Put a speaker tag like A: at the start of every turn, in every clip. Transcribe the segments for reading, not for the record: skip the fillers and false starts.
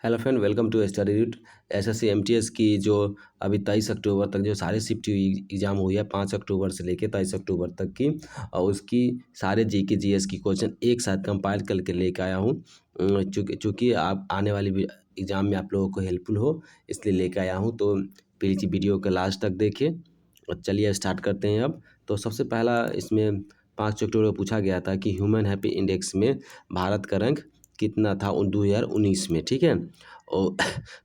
A: Hello friend, welcome to study route. SSC MTS की जो अभी 23 अक्टूबर तक जो सारे शिफ्ट एग्जाम हुई है, 5 अक्टूबर से लेकर 23 अक्टूबर तक की, और उसकी सारे जीके जीएस की क्वेश्चन एक साथ कंपाइल करके लेकर आया हूँ। चूँकि आप आने वाली एग्ज़ाम में आप लोगों को हेल्पफुल हो, इसलिए लेकर आया हूँ। तो प्लीज़ वीडियो को लास्ट तक देखिए और चलिए स्टार्ट करते हैं। अब तो सबसे पहला इसमें 5 अक्टूबर को पूछा गया था कि ह्यूमन हैप्पी इंडेक्स में भारत का रैंक कितना था 2019 में, ठीक है। और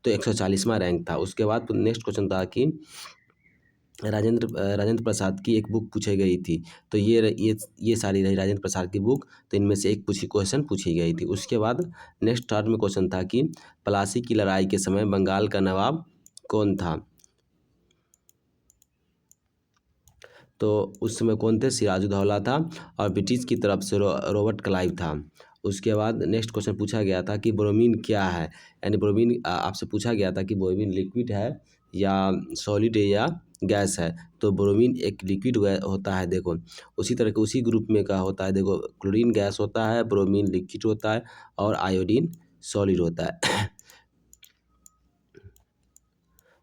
A: तो 140वां रैंक था। उसके बाद नेक्स्ट क्वेश्चन था कि राजेंद्र प्रसाद की एक बुक पूछी गई थी। तो ये सारी रही राजेंद्र प्रसाद की बुक। तो इनमें से एक क्वेश्चन पूछी गई थी। उसके बाद नेक्स्ट थर्ड में क्वेश्चन था कि प्लासी की लड़ाई के समय बंगाल का नवाब कौन था। तो उस समय कौन थे? सिराजुद्दौला था। और ब्रिटिश की तरफ से रॉबर्ट क्लाइव था। उसके बाद नेक्स्ट क्वेश्चन पूछा गया था कि ब्रोमीन क्या है। यानी ब्रोमीन आपसे पूछा गया था कि ब्रोमीन लिक्विड है या सॉलिड है या गैस है। तो ब्रोमीन एक लिक्विड होता है। देखो उसी तरह के उसी ग्रुप में का होता है। देखो क्लोरीन गैस होता है, ब्रोमीन लिक्विड होता है और आयोडीन सॉलिड होता है।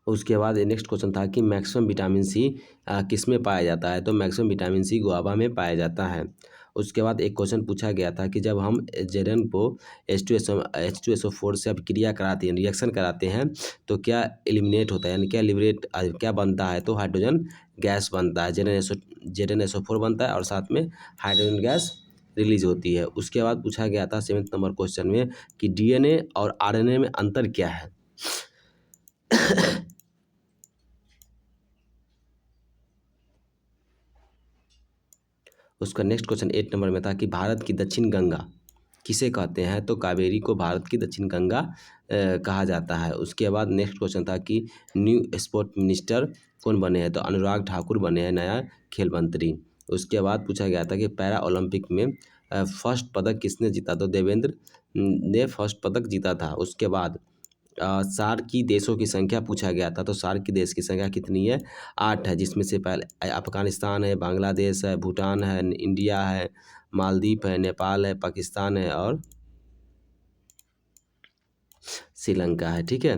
A: उसके बाद नेक्स्ट क्वेश्चन था कि मैक्सिमम विटामिन सी किस में पाया जाता है। तो मैक्सिमम विटामिन सी गुआवा में पाया जाता है। उसके बाद एक क्वेश्चन पूछा गया था कि जब हम जेरन को H2SO4 से अभिक्रिया कराते हैं, रिएक्शन कराते हैं, तो क्या एलिमिनेट होता है, यानी क्या लिबरेट क्या बनता है। तो हाइड्रोजन गैस बनता है। जेरन SO4 बनता है और साथ में हाइड्रोजन गैस रिलीज होती है। उसके बाद पूछा गया था 7th नंबर क्वेश्चन में कि डीएनए और आरएनए में अंतर क्या है। उसका नेक्स्ट क्वेश्चन 8 नंबर में था कि भारत की दक्षिण गंगा किसे कहते हैं। तो कावेरी को भारत की दक्षिण गंगा कहा जाता है। उसके बाद नेक्स्ट क्वेश्चन था कि न्यू स्पोर्ट मिनिस्टर कौन बने हैं। तो अनुराग ठाकुर बने हैं नया खेल मंत्री। उसके बाद पूछा गया था कि पैरा ओलंपिक में फर्स्ट पदक किसने जीता। तो देवेंद्र ने फर्स्ट पदक जीता था। उसके बाद सार्क की देशों की संख्या पूछा गया था। तो सार्क की देश की संख्या कितनी है? 8 है, जिसमें से पहले अफगानिस्तान है, बांग्लादेश है, भूटान है, इंडिया है, मालदीव है, नेपाल है, पाकिस्तान है और श्रीलंका है, ठीक है।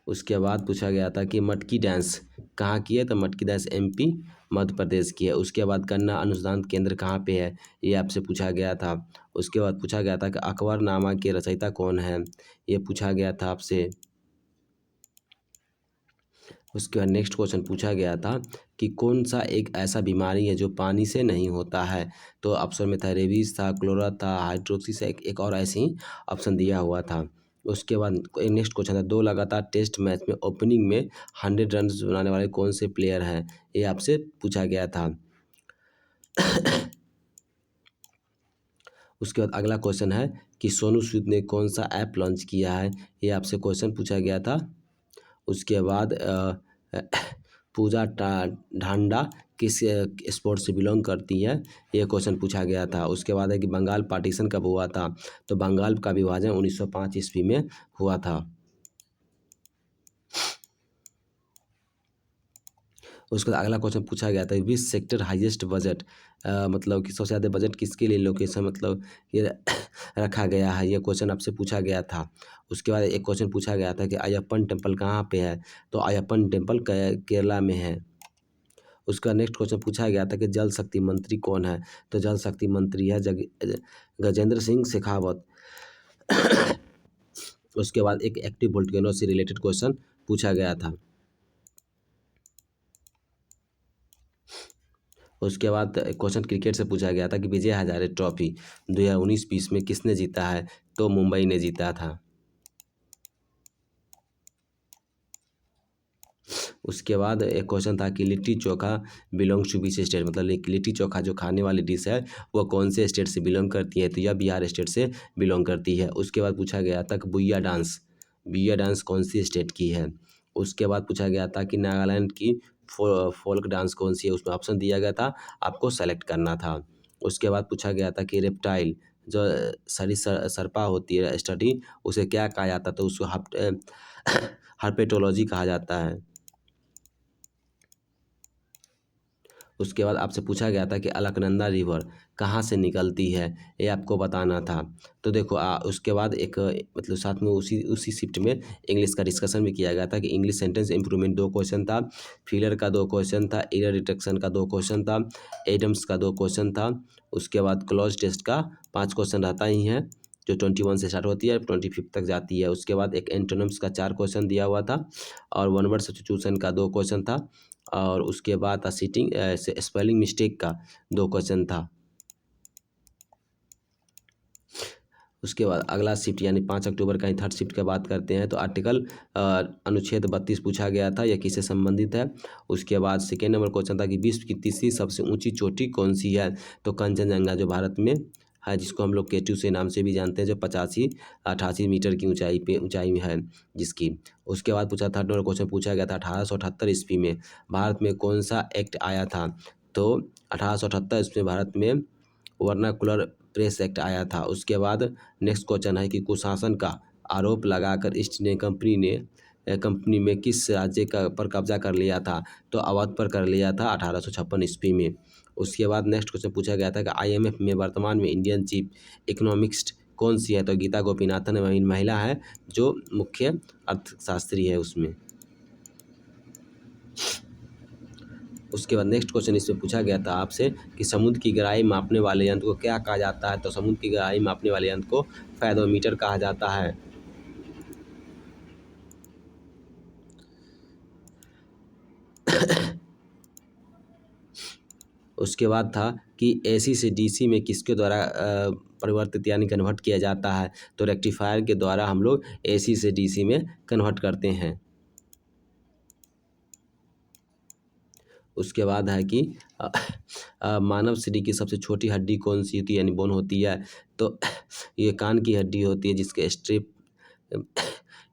A: उसके बाद पूछा गया था कि मटकी डांस कहाँ की है। तो मटकी डांस एमपी मध्य प्रदेश की है। उसके बाद गन्ना अनुसंधान केंद्र कहाँ पे है, ये आपसे पूछा गया था। उसके बाद पूछा गया था कि अकबरनामा के रचयिता कौन है, ये पूछा गया था आपसे। उसके बाद नेक्स्ट क्वेश्चन पूछा गया था कि कौन सा एक ऐसा बीमारी है जो पानी से नहीं होता है। तो ऑप्शन में था रेबीज था, क्लोरा था, हाइड्रोक्सिस, एक और ऐसे ही ऑप्शन दिया हुआ था। उसके बाद नेक्स्ट क्वेश्चन था दो लगातार टेस्ट मैच में ओपनिंग में 100 रन बनाने वाले कौन से प्लेयर हैं, ये आपसे पूछा गया था। उसके बाद अगला क्वेश्चन है कि सोनू सूद ने कौन सा ऐप लॉन्च किया है, ये आपसे क्वेश्चन पूछा गया था। उसके बाद पूजा ढांडा किस स्पोर्ट से बिलोंग करती है, ये क्वेश्चन पूछा गया था। उसके बाद है कि बंगाल पार्टीशन कब हुआ था। तो बंगाल का विभाजन 1905 ईस्वी में हुआ था। उसके बाद अगला क्वेश्चन पूछा गया था विच सेक्टर हाईएस्ट बजट, मतलब कि सबसे ज़्यादा बजट किसके लिए लोकेशन मतलब ये रखा गया है, ये क्वेश्चन आपसे पूछा गया था। उसके बाद एक क्वेश्चन पूछा गया था कि अयप्पन टेम्पल कहाँ पे है। तो अयप्पन टेम्पल केरला में है। उसका नेक्स्ट क्वेश्चन पूछा गया था कि जल शक्ति मंत्री कौन है। तो जल शक्ति मंत्री है गजेंद्र सिंह शेखावत। उसके बाद एक एक्टिव वोल्केनो से रिलेटेड क्वेश्चन पूछा गया था। उसके बाद क्वेश्चन क्रिकेट से पूछा गया था कि विजय हजारे ट्रॉफी 2019-20 में किसने जीता है। तो मुंबई ने जीता था। उसके बाद एक क्वेश्चन था कि litti chokha belongs to which state, मतलब लिट्टी चोखा जो खाने वाली डिश है वो कौन से स्टेट से बिलोंग करती है। तो यह बिहार स्टेट से बिलोंग करती है। उसके बाद पूछा गया था कि बुइया डांस कौन सी स्टेट की है। उसके बाद पूछा गया था कि नागालैंड की फोल्क डांस कौन सी है। उसमें ऑप्शन दिया गया था, आपको सेलेक्ट करना था। उसके बाद पूछा गया था कि रेप्टाइल जो सरपा होती है स्टडी, उसे क्या कहा जाता है। तो उसको हर्पेटोलॉजी कहा जाता है। उसके बाद आपसे पूछा गया था कि अलकनंदा रिवर कहाँ से निकलती है, ये आपको बताना था। तो देखो उसके बाद एक मतलब साथ में उसी शिफ्ट में इंग्लिश का डिस्कशन भी किया गया था कि इंग्लिश सेंटेंस इंप्रूवमेंट 2 क्वेश्चन था, फिलर का 2 क्वेश्चन था, एरर डिटेक्शन का 2 क्वेश्चन था, एडम्स का 2 क्वेश्चन था। उसके बाद क्लॉज टेस्ट का 5 क्वेश्चन रहता ही है, जो 21 से स्टार्ट होती है 25 तक जाती है। उसके बाद एक एंटोनिम्स का 4 क्वेश्चन दिया हुआ था और वन वर्ड सब्स्टिट्यूशन का 2 क्वेश्चन था और उसके बाद सीटिंग स्पेलिंग मिस्टेक का 2 क्वेश्चन था। उसके बाद अगला शिफ्ट यानी 5 अक्टूबर का ही थर्ड शिफ्ट की बात करते हैं तो आर्टिकल अनुच्छेद 32 पूछा गया था, यह किससे संबंधित है। उसके बाद सेकेंड नंबर क्वेश्चन था कि विश्व की तीसरी सबसे ऊंची चोटी कौन सी है, तो कंचनजंगा जो भारत में है, जिसको हम लोग केटू से नाम से भी जानते हैं, जो 88 मीटर की ऊंचाई में है जिसकी। उसके बाद पूछा थर्ड नंबर क्वेश्चन पूछा गया था 1878 ईस्वी में भारत में कौन सा एक्ट आया था, तो 1878 ईस्वी में भारत में वर्नाकुलर प्रेस एक्ट आया था। उसके बाद नेक्स्ट क्वेश्चन है कि कुशासन का आरोप लगाकर ईस्ट इंडिया कंपनी में किस राज्य का पर कब्जा कर लिया था, तो अवध पर कर लिया था 1856 ईस्वी में। उसके बाद नेक्स्ट क्वेश्चन पूछा गया था कि आईएमएफ में वर्तमान में इंडियन चीफ इकोनॉमिस्ट कौन सी है, तो गीता गोपीनाथन महिला है जो मुख्य अर्थशास्त्री है उसमें। उसके बाद नेक्स्ट क्वेश्चन इसमें पूछा गया था आपसे कि समुद्र की गहराई मापने वाले यंत्र को क्या कहा जाता है, तो समुद्र की गहराई मापने वाले यंत्र को फैथोमीटर कहा जाता है। उसके बाद था कि एसी से डीसी में किसके द्वारा परिवर्तित यानी कन्वर्ट किया जाता है, तो रेक्टिफायर के द्वारा हम लोग एसी से डीसी में कन्वर्ट करते हैं। उसके बाद है कि मानव शरीर की सबसे छोटी हड्डी कौन सी होती है यानी बोन होती है, तो ये कान की हड्डी होती है जिसके स्ट्रिप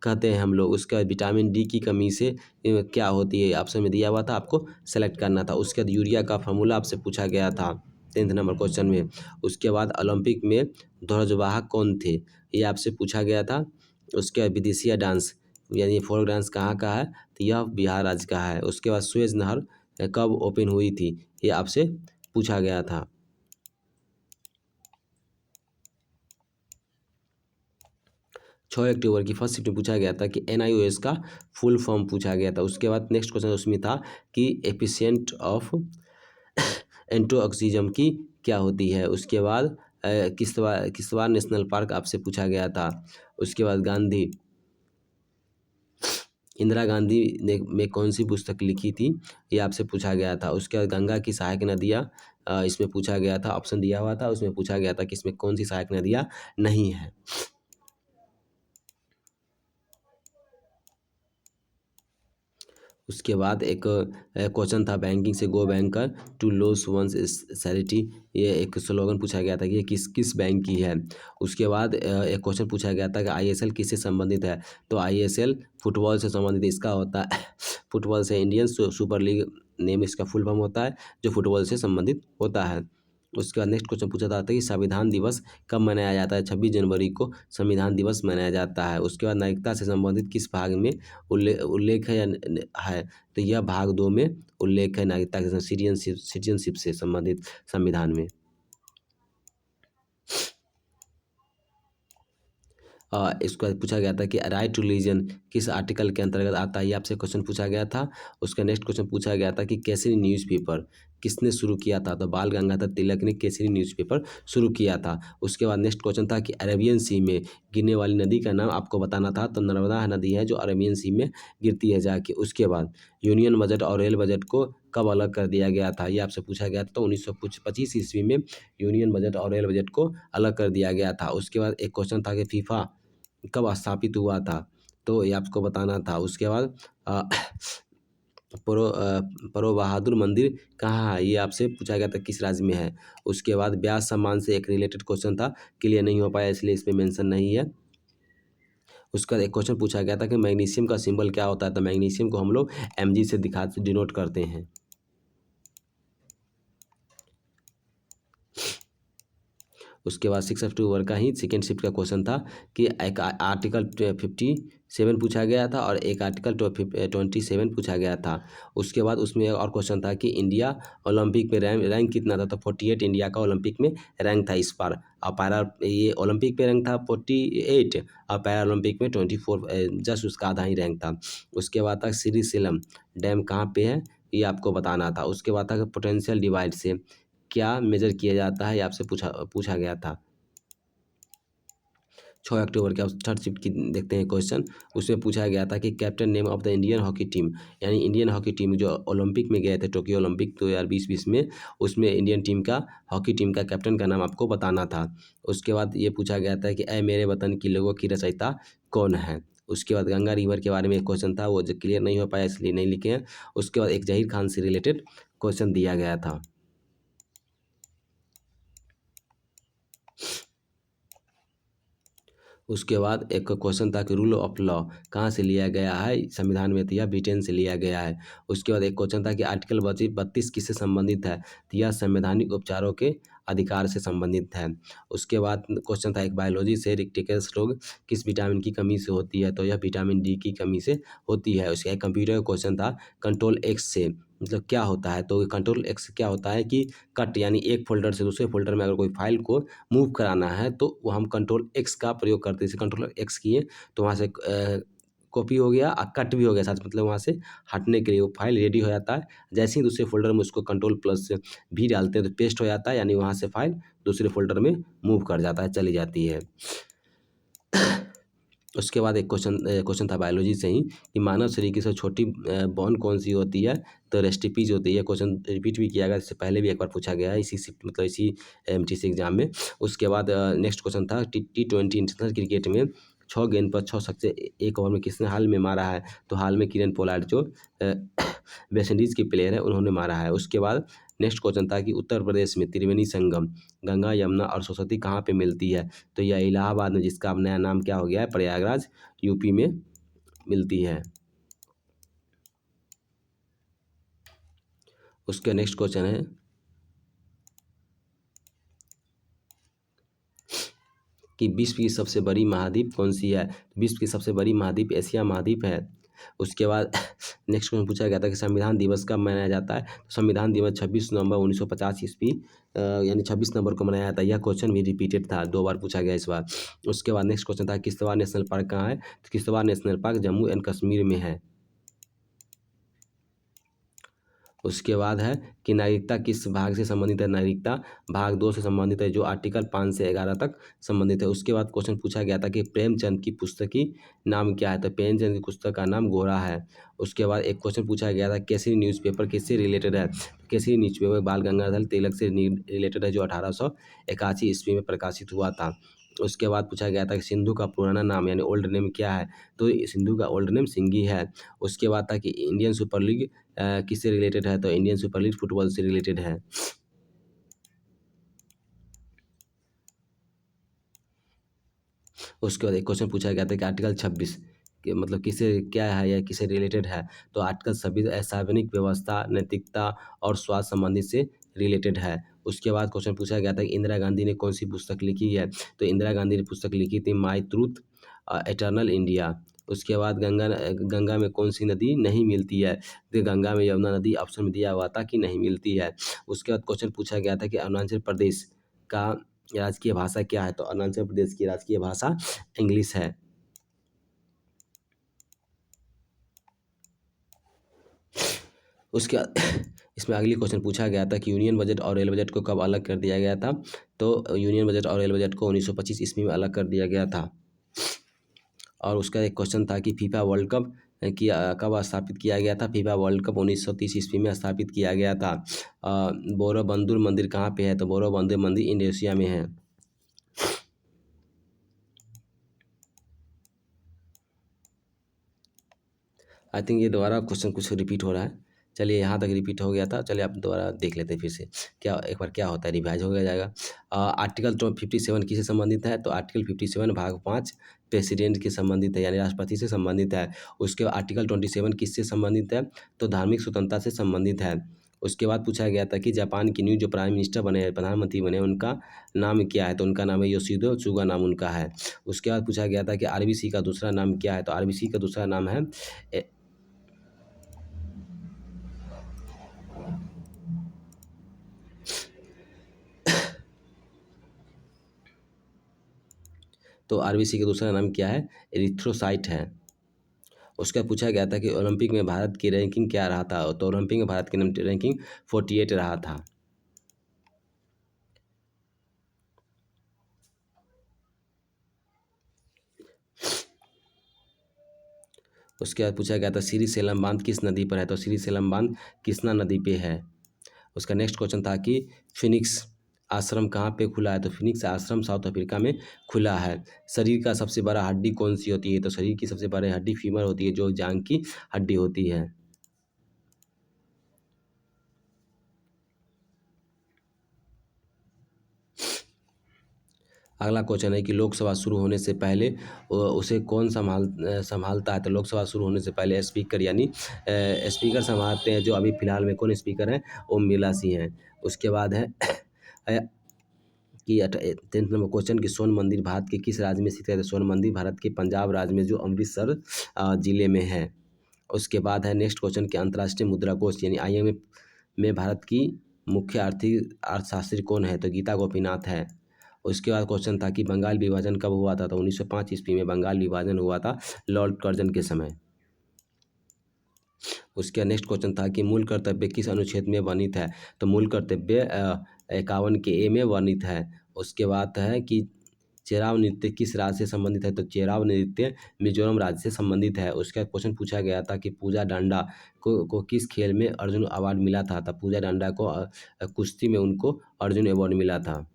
A: कहते हैं हम लोग। उसका विटामिन डी की कमी से क्या होती है ऑप्शन में दिया हुआ था, आपको सेलेक्ट करना था। उसके बाद यूरिया का फार्मूला आपसे पूछा गया था 10th नंबर क्वेश्चन में। उसके बाद ओलंपिक में ध्वजवाहक कौन थे, ये आपसे पूछा गया था। उसके बाद विदेशिया डांस यानी फोक डांस कहाँ का है, तो यह बिहार राज्य का है। उसके बाद सुएज नहर कब ओपन हुई थी, ये आपसे पूछा गया था। छः अक्टूबर की फर्स्ट शिफ्ट में पूछा गया था कि NIOS का फुल फॉर्म पूछा गया था। उसके बाद नेक्स्ट क्वेश्चन उसमें था कि एफिशिएंट ऑफ एंटोऑक्सीजम की क्या होती है। उसके बाद किश्तवाड़ नेशनल पार्क आपसे पूछा गया था। उसके बाद इंदिरा गांधी ने में कौन सी पुस्तक लिखी थी, ये आपसे पूछा गया था। उसके बाद गंगा की सहायक नदियाँ इसमें पूछा गया था, ऑप्शन दिया हुआ था, उसमें पूछा गया था कि इसमें कौन सी सहायक नदियाँ नहीं है। उसके बाद एक क्वेश्चन था बैंकिंग से गो banker to loss once salinity, ये एक स्लोगन पूछा गया था कि ये किस बैंक की है। उसके बाद एक क्वेश्चन पूछा गया था कि ISL किससे संबंधित है, तो ISL फुटबॉल से संबंधित इसका होता है फुटबॉल से इंडियन सुपर लीग नेम इसका फुल फॉर्म होता है जो फुटबॉल से संबंधित होता है। उसके बाद नेक्स्ट क्वेश्चन पूछा था कि संविधान दिवस कब मनाया जाता है, 26 जनवरी को संविधान दिवस मनाया जाता है। उसके बाद नागरिकता से संबंधित किस भाग में उल्लेख है है, तो यह भाग 2 में उल्लेख है नागरिकता के सिटीजनशिप से संबंधित संविधान में। इसको पूछा गया था कि राइट टू रिलीजन किस आर्टिकल के अंतर्गत आता है, ये आपसे क्वेश्चन पूछा गया था। उसका नेक्स्ट क्वेश्चन पूछा गया था कि केसरी न्यूज़पेपर किसने शुरू किया था, तो बाल गंगाधर तिलक ने केसरी न्यूज़पेपर शुरू किया था। उसके बाद नेक्स्ट क्वेश्चन था कि अरेबियन सी में गिरने वाली नदी का नाम आपको बताना था, तो नर्मदा नदी है जो अरेबियन सी में गिरती है जाके। उसके बाद यूनियन बजट और रेल बजट को कब अलग कर दिया गया था, ये आपसे पूछा गया था। तो 1925 ईस्वी में यूनियन बजट और रेल बजट को अलग कर दिया गया था। उसके बाद एक क्वेश्चन था कि फीफा कब स्थापित हुआ था, तो ये आपको बताना था। उसके बाद परो बहादुर मंदिर कहाँ है, ये आपसे पूछा गया था किस राज्य में है। उसके बाद ब्यास सम्मान से एक रिलेटेड क्वेश्चन था, क्लियर नहीं हो पाया इसलिए इसमें मेंशन नहीं है। उसका एक क्वेश्चन पूछा गया था कि मैग्नीशियम का सिंबल क्या होता है, तो मैग्नीशियम को हम लोग Mg से डिनोट करते हैं। उसके बाद 6 अक्टूबर का ही सेकेंड शिफ्ट का क्वेश्चन था कि एक आर्टिकल 57 पूछा गया था और एक आर्टिकल 27 पूछा गया था। उसके बाद उसमें और क्वेश्चन था कि इंडिया ओलंपिक में रैंक कितना था, तो 48 इंडिया का ओलंपिक में रैंक था इस बार। और ये ओलंपिक में रैंक था 48 और पैरा ओलंपिक में 24, जस्ट उसका आधा ही रैंक था। उसके बाद तक श्रीशैलम डैम कहाँ पे है ये आपको बताना था। उसके बाद तक पोटेंशियल डिवाइड से क्या मेजर किया जाता है, ये आपसे पूछा गया था। 6 अक्टूबर का थर्ड शिफ्ट की देखते हैं क्वेश्चन। उसमें पूछा गया था कि captain name of the Indian hockey team, यानी इंडियन हॉकी टीम जो ओलंपिक में गए थे, टोक्यो ओलंपिक 2020 में, उसमें इंडियन टीम का हॉकी टीम का कैप्टन का नाम आपको बताना था। उसके बाद ये पूछा गया था कि ऐ मेरे वतन की लोगों की रचयिता कौन है। उसके बाद गंगा रिवर के बारे में एक क्वेश्चन था, वो जो क्लियर नहीं हो पाया इसलिए नहीं लिखे हैं। उसके बाद एक जहीर खान से रिलेटेड क्वेश्चन दिया गया था। उसके बाद एक क्वेश्चन था कि रूल ऑफ लॉ कहाँ से लिया गया है, संविधान में दिया ब्रिटेन से लिया गया है। उसके बाद एक क्वेश्चन था कि आर्टिकल 32 किससे संबंधित है, तो यह संवैधानिक उपचारों के अधिकार से संबंधित है। उसके बाद क्वेश्चन था एक बायोलॉजी से, रिकेट्स रोग किस विटामिन की कमी से होती है, तो यह विटामिन डी की कमी से होती है। उसका एक कंप्यूटर का क्वेश्चन था कंट्रोल एक्स से मतलब क्या होता है, तो कंट्रोल एक्स क्या होता है कि कट, यानी एक फोल्डर से दूसरे फोल्डर में अगर कोई फाइल को मूव कराना है तो वो हम कंट्रोल एक्स का प्रयोग करते हैं। जैसे कंट्रोल एक्स किए तो वहाँ से कॉपी हो गया और कट भी हो गया साथ, मतलब वहाँ से हटने के लिए वो फाइल रेडी हो जाता है। जैसे ही दूसरे फोल्डर में उसको कंट्रोल प्लस भी डालते हैं तो पेस्ट हो जाता है, यानी वहाँ से फाइल दूसरे फोल्डर में मूव कर जाता है, चली जाती है। उसके बाद एक क्वेश्चन था बायोलॉजी से ही कि मानव शरीर की सबसे छोटी बोन कौन सी होती है, तो रेस्टिपीज होती है। क्वेश्चन रिपीट भी किया गया, इससे पहले भी एक बार पूछा गया है इसी शिफ्ट मतलब इसी एमटीसी एग्जाम में। उसके बाद नेक्स्ट क्वेश्चन था T20 इंटरनेशनल क्रिकेट में 6 गेंद पर 6 छक्के एक ओवर में किसने हाल में मारा है, तो हाल में किरण पोलार्ड जो वेस्ट इंडीज़ के प्लेयर है उन्होंने मारा है। उसके बाद नेक्स्ट क्वेश्चन था कि उत्तर प्रदेश में त्रिवेणी संगम गंगा यमुना और सरस्वती कहाँ पे मिलती है, तो यह इलाहाबाद में, जिसका अब नया नाम क्या हो गया है प्रयागराज, यूपी में मिलती है। उसका नेक्स्ट क्वेश्चन है कि विश्व की सबसे बड़ी महाद्वीप कौन सी है, विश्व की सबसे बड़ी महाद्वीप एशिया महाद्वीप है। उसके बाद नेक्स्ट क्वेश्चन पूछा गया था कि संविधान दिवस कब मनाया जाता है, तो संविधान दिवस 26 नवंबर 1950 ईस्वी यानी 26 नवंबर को मनाया जाता है। यह क्वेश्चन भी रिपीटेड था, 2 बार पूछा गया इस बार। उसके बाद नेक्स्ट क्वेश्चन था किश्तवाड़ नेशनल पार्क कहाँ है, तो Kishtwar national park Jammu and Kashmir में है। उसके बाद है कि नागरिकता किस भाग से संबंधित है, नागरिकता भाग 2 से संबंधित है, जो आर्टिकल 5 से 11 तक संबंधित है। उसके बाद क्वेश्चन पूछा गया था कि प्रेमचंद की पुस्तक की नाम क्या है, तो प्रेमचंद की पुस्तक का नाम गोरा है। उसके बाद एक क्वेश्चन पूछा गया था केसरी न्यूज़पेपर किससे रिलेटेड है, केसरी न्यूज़पेपर बाल गंगाधर तिलक से रिलेटेड है, जो 1881 ईस्वी में प्रकाशित हुआ था। उसके बाद पूछा गया था कि सिंधु का पुराना नाम यानी ओल्ड नेम क्या है, तो सिंधु का ओल्ड नेम सिंगी है। उसके बाद था कि इंडियन सुपर लीग किससे रिलेटेड है, तो इंडियन सुपर लीग फुटबॉल से रिलेटेड है। उसके बाद एक क्वेश्चन पूछा गया था कि आर्टिकल 26 कि मतलब किससे क्या है या किससे रिलेटेड है, तो आर्टिकल 26 सार्वजनिक व्यवस्था नैतिकता और स्वास्थ्य संबंधित से रिलेटेड है। उसके बाद क्वेश्चन पूछा गया था कि इंदिरा गांधी ने कौन सी पुस्तक लिखी है, तो इंदिरा गांधी ने पुस्तक लिखी थी माई ट्रूथ एटर्नल इंडिया। उसके बाद गंगा में कौन सी नदी नहीं मिलती है, तो गंगा में यमुना नदी ऑप्शन में दिया हुआ था कि नहीं मिलती है। उसके बाद क्वेश्चन पूछा गया था कि अरुणाचल प्रदेश का राजकीय भाषा क्या है, तो अरुणाचल प्रदेश की राजकीय भाषा इंग्लिश है। उसके बाद इसमें अगली क्वेश्चन पूछा गया था कि यूनियन बजट और रेल बजट को कब अलग कर दिया गया था, तो यूनियन बजट और रेल बजट को 1925 ईस्वी में अलग कर दिया गया था। और उसका एक क्वेश्चन था कि फीफा वर्ल्ड कप कब स्थापित किया गया था, फीफा वर्ल्ड कप 1930 ईस्वी में स्थापित किया गया था। बोरोबंदर मंदिर कहाँ पे है, तो बोरोबंदर मंदिर इंडोनेशिया में है। आई थिंक ये दोबारा क्वेश्चन कुछ रिपीट हो रहा है, चलिए यहाँ तक रिपीट हो गया था, चलिए आप दोबारा देख लेते हैं फिर से क्या एक बार क्या होता है, रिवाइज हो गया जाएगा। आर्टिकल 57 किससे संबंधित है, तो आर्टिकल 57 भाग 5 प्रेसिडेंट के संबंधित है यानी राष्ट्रपति से संबंधित है। उसके बाद आर्टिकल 27 किससे संबंधित है, तो धार्मिक स्वतंत्रता से संबंधित है। उसके बाद पूछा गया था कि जापान की न्यू जो प्राइम मिनिस्टर बने, प्रधानमंत्री बने, उनका नाम क्या है? तो उनका नाम है योशिहिदे सुगा, नाम उनका है। उसके बाद पूछा गया था कि आरबीसी का दूसरा नाम क्या है? तो आरबीसी का दूसरा नाम है तो आरबीसी का दूसरा नाम क्या है? एरिथ्रोसाइट है। उसका पूछा गया था कि ओलंपिक में भारत की रैंकिंग क्या रहा था? तो ओलंपिक में भारत की रैंकिंग 48 रहा था। उसके बाद पूछा गया था श्री सेलम बांध किस नदी पर है? तो श्री सेलम बांध कृष्णा नदी पे है। उसका नेक्स्ट क्वेश्चन था कि फिनिक्स आश्रम कहाँ पे खुला है? तो फिनिक्स आश्रम साउथ अफ्रीका में खुला है। शरीर का सबसे बड़ा हड्डी कौन सी होती है? तो शरीर की सबसे बड़ी हड्डी फीमर होती है, जो जांग की हड्डी होती है। अगला क्वेश्चन है कि लोकसभा शुरू होने से पहले उसे कौन संभालता है? तो लोकसभा शुरू होने से पहले स्पीकर, यानी स्पीकर संभालते हैं, जो अभी फिलहाल में कौन स्पीकर हैं? ओम बिरला सिंह हैं। उसके बाद है कि 10th नंबर क्वेश्चन कि स्वर्ण मंदिर भारत के किस राज्य में स्थित है? तो स्वर्ण मंदिर भारत के पंजाब राज्य में, जो अमृतसर जिले में है। उसके बाद है नेक्स्ट क्वेश्चन कि अंतर्राष्ट्रीय मुद्रा कोष यानी IMF में भारत की मुख्य आर्थिक अर्थशास्त्री कौन है? तो गीता गोपीनाथ है। उसके बाद क्वेश्चन था कि बंगाल विभाजन कब हुआ था? तो 1905 ईस्वी में बंगाल विभाजन हुआ था, लॉर्ड कर्जन के समय। उसके नेक्स्ट क्वेश्चन था कि मूल कर्तव्य किस अनुच्छेद में वर्णित है? तो मूल कर्तव्य 51 के ए में वर्णित है। उसके बाद है कि चेराव नृत्य किस राज्य से संबंधित है? तो चेराव नृत्य मिजोरम राज्य से संबंधित है। उसका क्वेश्चन पूछा गया था कि पूजा डांडा को किस खेल में अर्जुन अवार्ड मिला था? तो पूजा डांडा को कुश्ती में उनको अर्जुन अवार्ड मिला था।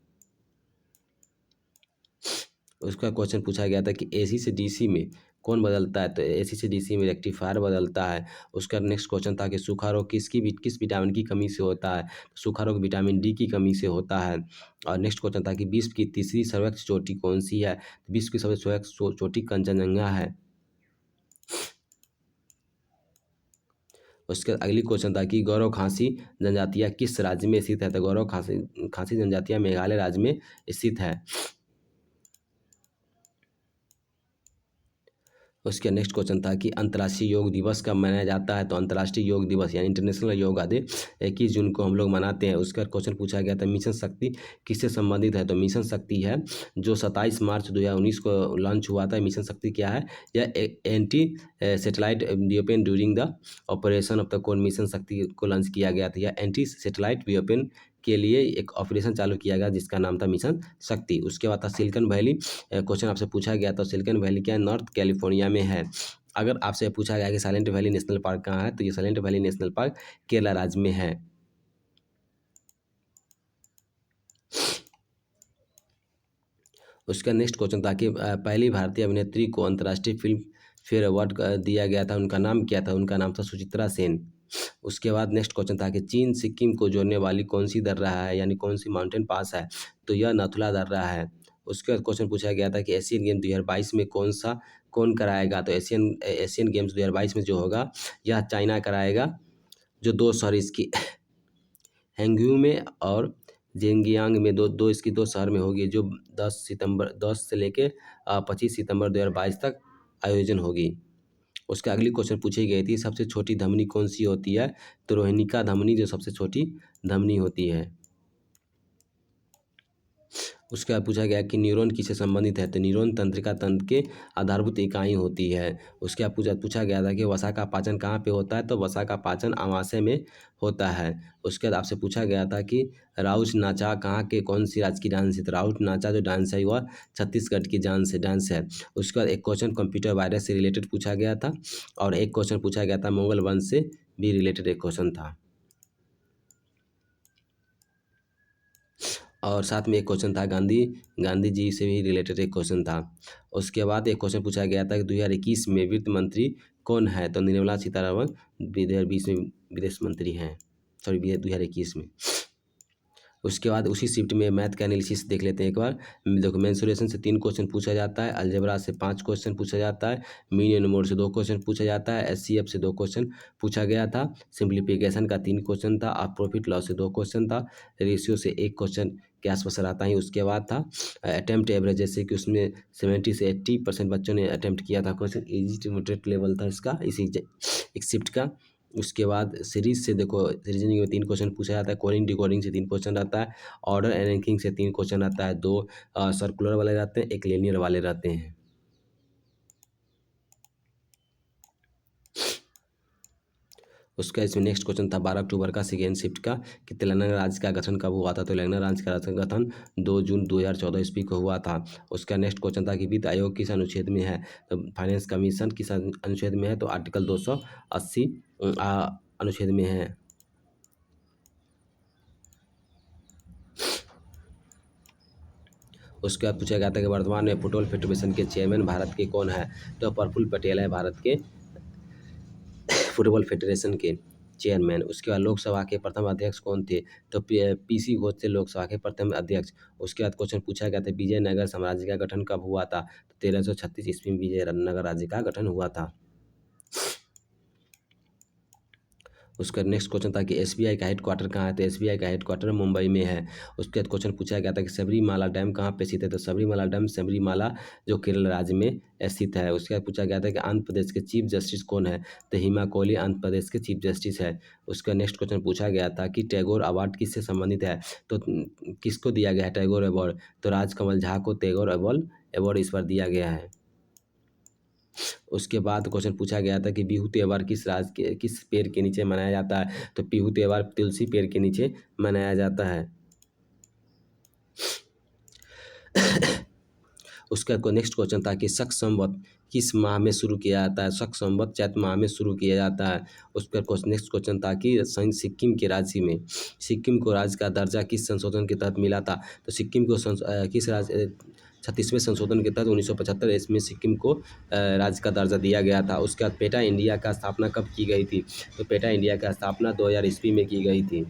A: उसका क्वेश्चन पूछा गया था कि AC से DC में कौन बदलता है? तो AC से DC में रेक्टिफायर बदलता है। उसका नेक्स्ट क्वेश्चन था कि सूखा रोग किस विटामिन की कमी से होता है? सूखा रोग विटामिन D की कमी से होता है। और नेक्स्ट क्वेश्चन था कि विश्व की तीसरी सर्वोच्च चोटी कौन सी है? विश्व की सबसे सर्वोच्च चोटी कंचनजंगा है। उसके अगली क्वेश्चन था कि गौरव खासी जनजातियाँ किस राज्य में स्थित है? तो गौरव खासी जनजातियाँ मेघालय राज्य में स्थित है। उसके नेक्स्ट क्वेश्चन था कि अंतर्राष्ट्रीय योग दिवस कब मनाया जाता है? तो अंतर्राष्ट्रीय योग दिवस यानी इंटरनेशनल योगा डे 21 जून को हम लोग मनाते हैं। उसका क्वेश्चन पूछा गया था मिशन शक्ति किससे संबंधित है? तो मिशन शक्ति है जो 27 मार्च 2019 को लॉन्च हुआ था। मिशन शक्ति क्या है? यह anti satellite weapon during the operation of the core mission शक्ति को लॉन्च किया गया था। यह एंटी सेटेलाइट वेपन के लिए एक ऑपरेशन चालू किया गया जिसका नाम था मिशन शक्ति। उसके बाद था सिलिकॉन वैली। क्वेश्चन आपसे पूछा गया तो सिलिकॉन वैली क्या है? नॉर्थ कैलिफोर्निया में है। अगर आपसे पूछा गया कि साइलेंट वैली नेशनल पार्क कहाँ है? तो ये silent valley national park Kerala राज्य में है। उसका नेक्स्ट क्वेश्चन था कि पहली भारतीय अभिनेत्री को अंतर्राष्ट्रीय फिल्म फेयर अवार्ड दिया गया था, उनका नाम क्या था? उनका नाम था सुचित्रा सेन। उसके बाद नेक्स्ट क्वेश्चन था कि चीन सिक्किम को जोड़ने वाली कौन सी दर्रा है, यानी कौन सी माउंटेन पास है? तो यह नथुला दर्रा है। उसके बाद क्वेश्चन पूछा गया था कि एशियन गेम 2022 में कौन कराएगा? तो एशियन गेम्स 2022 में जो होगा यह चाइना कराएगा। जो दो शहर इसकी हैंगयू में और जेंगियांग में दो इसकी दो शहर में होगी, जो 10 से लेके 25 सितंबर 2022 तक आयोजन होगी। उसके अगली क्वेश्चन पूछी गई थी सबसे छोटी धमनी कौन सी होती है? तो रोहिणिका धमनी जो सबसे छोटी धमनी होती है। उसके बाद पूछा गया कि न्यूरॉन किससे संबंधित है? तो न्यूरॉन तंत्रिका तंत्र के आधारभूत इकाई होती है। उसके बाद पूछा गया था कि वसा का पाचन कहाँ पे होता है? तो वसा का पाचन आमाशय में होता है। उसके बाद आपसे पूछा गया था कि राउत नाचा कहाँ के कौन सी राज्य की डांस है? तो राउत नाचा जो डांस है वह छत्तीसगढ़ की डांस है। उसके बाद एक क्वेश्चन कंप्यूटर वायरस से रिलेटेड पूछा गया था और एक क्वेश्चन पूछा गया था मुगल वंश से भी रिलेटेड एक क्वेश्चन था। और साथ में एक क्वेश्चन था गांधी जी से भी रिलेटेड एक क्वेश्चन था। उसके बाद एक क्वेश्चन पूछा गया था कि 2021 में वित्त मंत्री कौन है? तो निर्मला सीतारमण 2020 में विदेश मंत्री हैं, सॉरी 2021 में। उसके बाद उसी शिफ्ट में मैथ का एनालिसिस देख लेते हैं एक बार। देखो मेंसुरेशन से 3 क्वेश्चन पूछा जाता है, अलजेब्रा से 5 क्वेश्चन पूछा जाता है, मीन एंड मोड से 2 क्वेश्चन पूछा जाता है, एचसीएफ से 2 क्वेश्चन पूछा गया था, सिंप्लीफिकेशन का 3 क्वेश्चन था, और प्रॉफिट लॉस से 2 क्वेश्चन था, रेशियो से 1 क्वेश्चन के आसपास रहता ही। उसके बाद था अटेम्प्ट एवरेज, जैसे कि उसमें 70 से 80% बच्चों ने अटेम्प्ट किया था question, easy to moderate level था इसका इसी एक शिफ्ट का। उसके बाद सीरीज से देखो रीजनिंग में 3 क्वेश्चन पूछा जाता है, कोडिंग डिकोडिंग से 3 क्वेश्चन रहता है, ऑर्डर एंड रैंकिंग से 3 क्वेश्चन आता है, 2 सर्कुलर वाले रहते हैं, 1 लीनियर वाले रहते हैं। उसका इसमें नेक्स्ट क्वेश्चन था 12 अक्टूबर का सेकेंड शिफ्ट का, कि तेलंगाना राज्य का गठन कब हुआ था। तो तेलंगाना राज्य का गठन 2 जून 2014 ईस्वी को हुआ था। उसका नेक्स्ट क्वेश्चन था कि वित्त आयोग किस अनुच्छेद में है। तो फाइनेंस कमीशन किस अनुच्छेद में है, तो आर्टिकल 280 अनुच्छेद में है। उसके बाद पूछा गया था कि वर्तमान में फुटबॉल फेडरेशन के चेयरमैन भारत के कौन है। तो प्रफुल्ल पटेल है भारत के फुटबॉल फेडरेशन के चेयरमैन। उसके बाद लोकसभा के प्रथम अध्यक्ष कौन थे। तो पीसी घोष थे लोकसभा के प्रथम अध्यक्ष। उसके बाद क्वेश्चन पूछा गया था विजयनगर साम्राज्य का गठन कब हुआ था। तो 1336 ईस्वी में विजयनगर राज्य का गठन हुआ था। उसका नेक्स्ट क्वेश्चन था कि एसबीआई का हेडक्वार्टर कहाँ है। तो एसबीआई का हेडक्वार्टर मुंबई में है। उसके बाद क्वेश्चन पूछा गया था कि सबरीमाला डैम कहाँ पे स्थित है। तो सबरीमाला डैम सबरीमाला जो केरल राज्य में स्थित है। उसके बाद पूछा गया था कि आंध्र प्रदेश के चीफ जस्टिस कौन है। तो हिमा कोहली आंध्र प्रदेश के चीफ जस्टिस है। उसका नेक्स्ट क्वेश्चन पूछा गया था कि टैगोर अवार्ड किससे संबंधित है। तो किसको दिया गया है टैगोर अवार्ड। तो राजकमल झा को टैगोर अवार्ड इस बार दिया गया है। उसके बाद क्वेश्चन पूछा गया था कि बिहू त्यौहार किस पेड़ के नीचे मनाया जाता है। तो बिहू त्यौहार तुलसी पेड़ के नीचे मनाया जाता है। उसका नेक्स्ट क्वेश्चन था कि शक संवत किस माह में शुरू किया जाता है। शक संवत चैत माह में शुरू किया जाता है। उसका नेक्स्ट क्वेश्चन था कि सिक्किम के राज्य में सिक्किम को राज्य का दर्जा किस संशोधन के तहत मिला था। तो सिक्किम को किस राज्य 36वें संशोधन के तहत 1975 इसमें सिक्किम को राज्य का दर्जा दिया गया था। उसके बाद पेटा इंडिया का स्थापना कब की गई थी। तो पेटा इंडिया का स्थापना 2000 ईस्वी में की गई थी।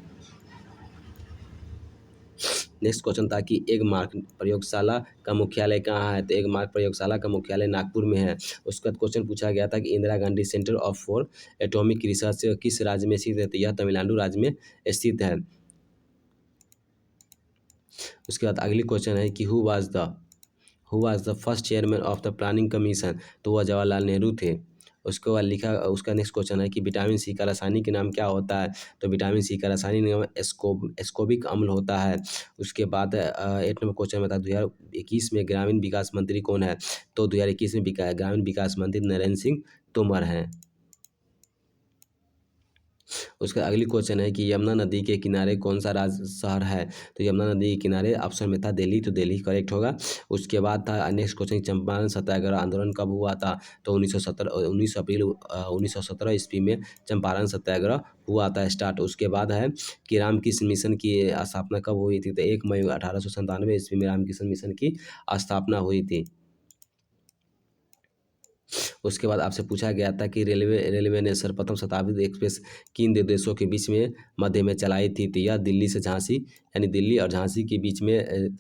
A: नेक्स्ट क्वेश्चन था कि एग मार्क प्रयोगशाला का मुख्यालय कहाँ है। तो एग मार्क प्रयोगशाला का मुख्यालय नागपुर में है। उसके बाद क्वेश्चन पूछा गया था कि Indira Gandhi centre for atomic research किस राज्य में स्थित है। तो यह तमिलनाडु राज्य में स्थित है। उसके बाद अगली क्वेश्चन है कि who was the first chairman of the planning commission. तो वह जवाहरलाल नेहरू थे। उसके बाद उसका नेक्स्ट क्वेश्चन है कि विटामिन सी का रासायनिक नाम क्या होता है। तो विटामिन सी का रासायनिक नाम एस्कोबिक अम्ल होता है। उसके बाद 8 नंबर क्वेश्चन में था 2021 में ग्रामीण विकास मंत्री कौन है। तो 2021 में ग्रामीण विकास मंत्री नरेंद्र सिंह तोमर हैं। उसका अगली क्वेश्चन है कि यमुना नदी के किनारे कौन सा राज्य शहर है। तो यमुना नदी के किनारे ऑप्शन में था दिल्ली, तो दिल्ली करेक्ट होगा। उसके बाद था नेक्स्ट क्वेश्चन चंपारण सत्याग्रह आंदोलन कब हुआ था। तो 19 अप्रैल 1917 ईस्वी में चंपारण सत्याग्रह हुआ था स्टार्ट। उसके बाद है कि रामकृष्ण मिशन की स्थापना कब हुई थी। तो 1 मई 1897 ईस्वी में रामकृष्ण मिशन की स्थापना हुई थी। उसके बाद आपसे पूछा गया था कि रेलवे ने सर्वप्रथम शताब्दी एक्सप्रेस किन दो देशों के बीच में मध्य में चलाई थी। तो यह दिल्ली से झांसी यानी दिल्ली और झांसी के बीच में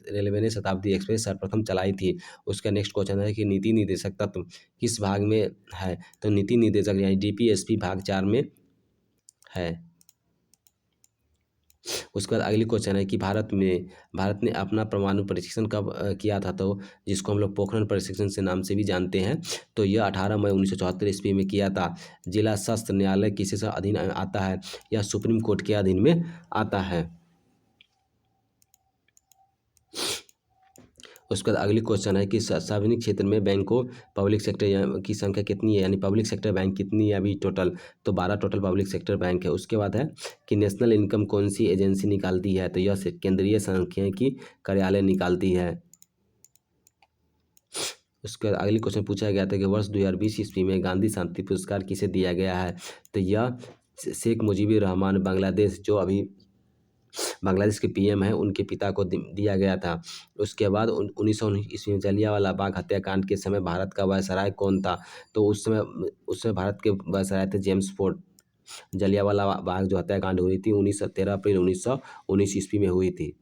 A: रेलवे ने शताब्दी एक्सप्रेस सर्वप्रथम चलाई थी। उसका नेक्स्ट क्वेश्चन है कि नीति निर्देशक तत्व किस भाग में है। तो नीति निर्देशक यानी डीपीएसपी भाग 4 में है। उसके बाद अगली क्वेश्चन है कि भारत ने अपना परमाणु परीक्षण कब किया था। तो जिसको हम लोग पोखरण परीक्षण से नाम से भी जानते हैं। तो यह 18 मई 1974 ईस्वी में किया था। जिला सत्र न्यायालय किसके अधीन आता है। यह सुप्रीम कोर्ट के अधीन में आता है। उसके बाद अगली क्वेश्चन है कि सार्वजनिक क्षेत्र में बैंकों पब्लिक सेक्टर की संख्या कितनी है, यानी पब्लिक सेक्टर बैंक कितनी है अभी टोटल। तो 12 टोटल पब्लिक सेक्टर बैंक है। उसके बाद है कि नेशनल इनकम कौन सी एजेंसी निकालती है। तो यह केंद्रीय सांख्यिकी कार्यालय निकालती है। उसके बाद अगली क्वेश्चन पूछा गया था कि वर्ष 2020 ईस्वी में गांधी शांति पुरस्कार किसे दिया गया है। तो यह शेख मुजीबुर रहमान बांग्लादेश जो अभी बांग्लादेश के पीएम हैं उनके पिता को दिया गया था। उसके बाद 1919 ईस्वी में जलियांवाला बाग हत्याकांड के समय भारत का वायसराय कौन था। तो उस समय भारत के वायसराय थे जेम्स फोर्ड। जलियांवाला बाग जो हत्याकांड हुई थी 13 अप्रैल 1919 ईस्वी में हुई थी।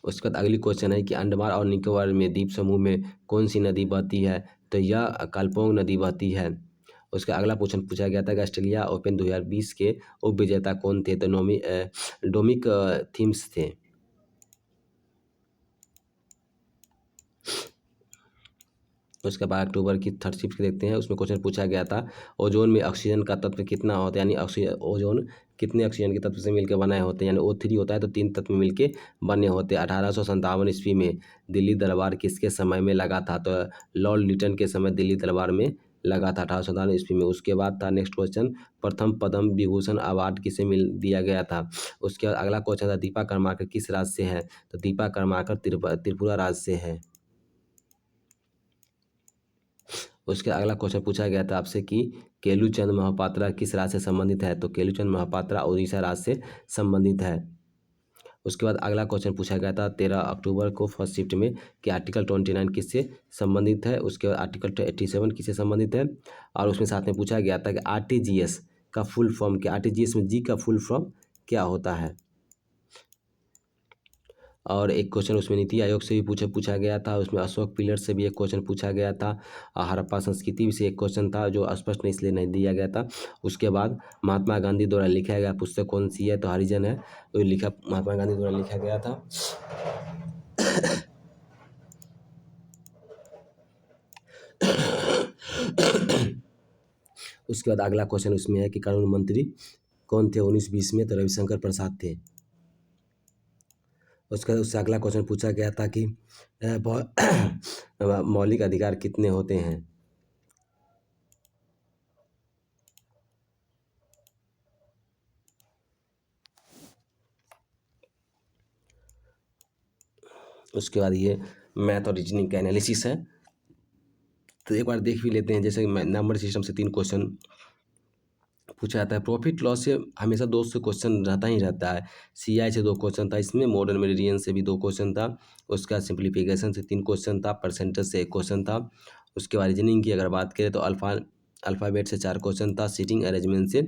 A: उसके बाद अगली क्वेश्चन है कि अंडमान और निकोबार में द्वीप समूह में कौन सी नदी बहती है, तो यह कालपोंग नदी बहती है। उसका अगला क्वेश्चन पूछा गया था कि ऑस्ट्रेलिया ओपन 2020 के उप विजेता कौन थे, तो डोमिनिक थीम्स थे। उसके बाद अक्टूबर की थर्ड शिफ्ट देखते हैं, उसमें क्वेश्चन पूछा गया था ओजोन में ऑक्सीजन का तत्व कितना होता है, यानी ओजोन कितने ऑक्सीजन के तत्व से मिलकर बनाए होते हैं, यानी O3 होता है तो 3 तत्व मिलकर बने होते हैं। 1857 ईस्वी में दिल्ली दरबार किसके समय में लगा था, तो लॉर्ड लिटन के समय दिल्ली दरबार में लगा था 1857 ईस्वी में। उसके बाद था नेक्स्ट क्वेश्चन, प्रथम पद्म विभूषण अवार्ड किसे मिल दिया गया था। उसके बाद अगला क्वेश्चन था दीपा कर्माकर किस राज्य से है, तो दीपा कर्माकर त्रिपुरा राज्य से है। उसके अगला क्वेश्चन पूछा गया था आपसे कि केलुचंद महापात्रा किस राज्य से संबंधित है, तो केलुचंद महापात्रा उड़ीसा राज्य से संबंधित है। उसके बाद अगला क्वेश्चन पूछा गया था 13 अक्टूबर को फर्स्ट शिफ्ट में कि आर्टिकल 29 किससे संबंधित है। उसके बाद आर्टिकल 87 किससे संबंधित है, और उसमें साथ में पूछा गया था कि RTGS का फुल फॉर्म क्या, RTGS में जी का फुल फॉर्म क्या होता है। और एक क्वेश्चन उसमें नीति आयोग से भी पूछा गया था, उसमें अशोक पिलर से भी एक क्वेश्चन पूछा गया था, हड़प्पा संस्कृति से एक क्वेश्चन था जो स्पष्ट नहीं इसलिए नहीं दिया गया था। उसके बाद महात्मा गांधी द्वारा लिखा गया पुस्तक कौन सी है, तो हरिजन है, तो लिखा महात्मा गांधी द्वारा लिखा गया था। उसके बाद अगला क्वेश्चन उसमें है कि कानून मंत्री कौन थे 1920 में, तो रविशंकर प्रसाद थे। उससे अगला क्वेश्चन पूछा गया था कि मौलिक अधिकार कितने होते हैं। उसके बाद ये मैथ और रीजनिंग का एनालिसिस है, तो एक बार देख भी लेते हैं। जैसे नंबर सिस्टम से 3 क्वेश्चन पूछा जाता है, प्रॉफिट लॉस से हमेशा 2 से क्वेश्चन रहता ही रहता है। CI से 2 क्वेश्चन था, इसमें मॉडर्न मेरिडियन से भी 2 क्वेश्चन था। उसका सिंप्लीफिकेशन से 3 क्वेश्चन था, परसेंटेज से 1 क्वेश्चन था। उसके बाद रीजनिंग की अगर बात करें तो अल्फ़ाबेट से 4 क्वेश्चन था, सीटिंग अरेंजमेंट से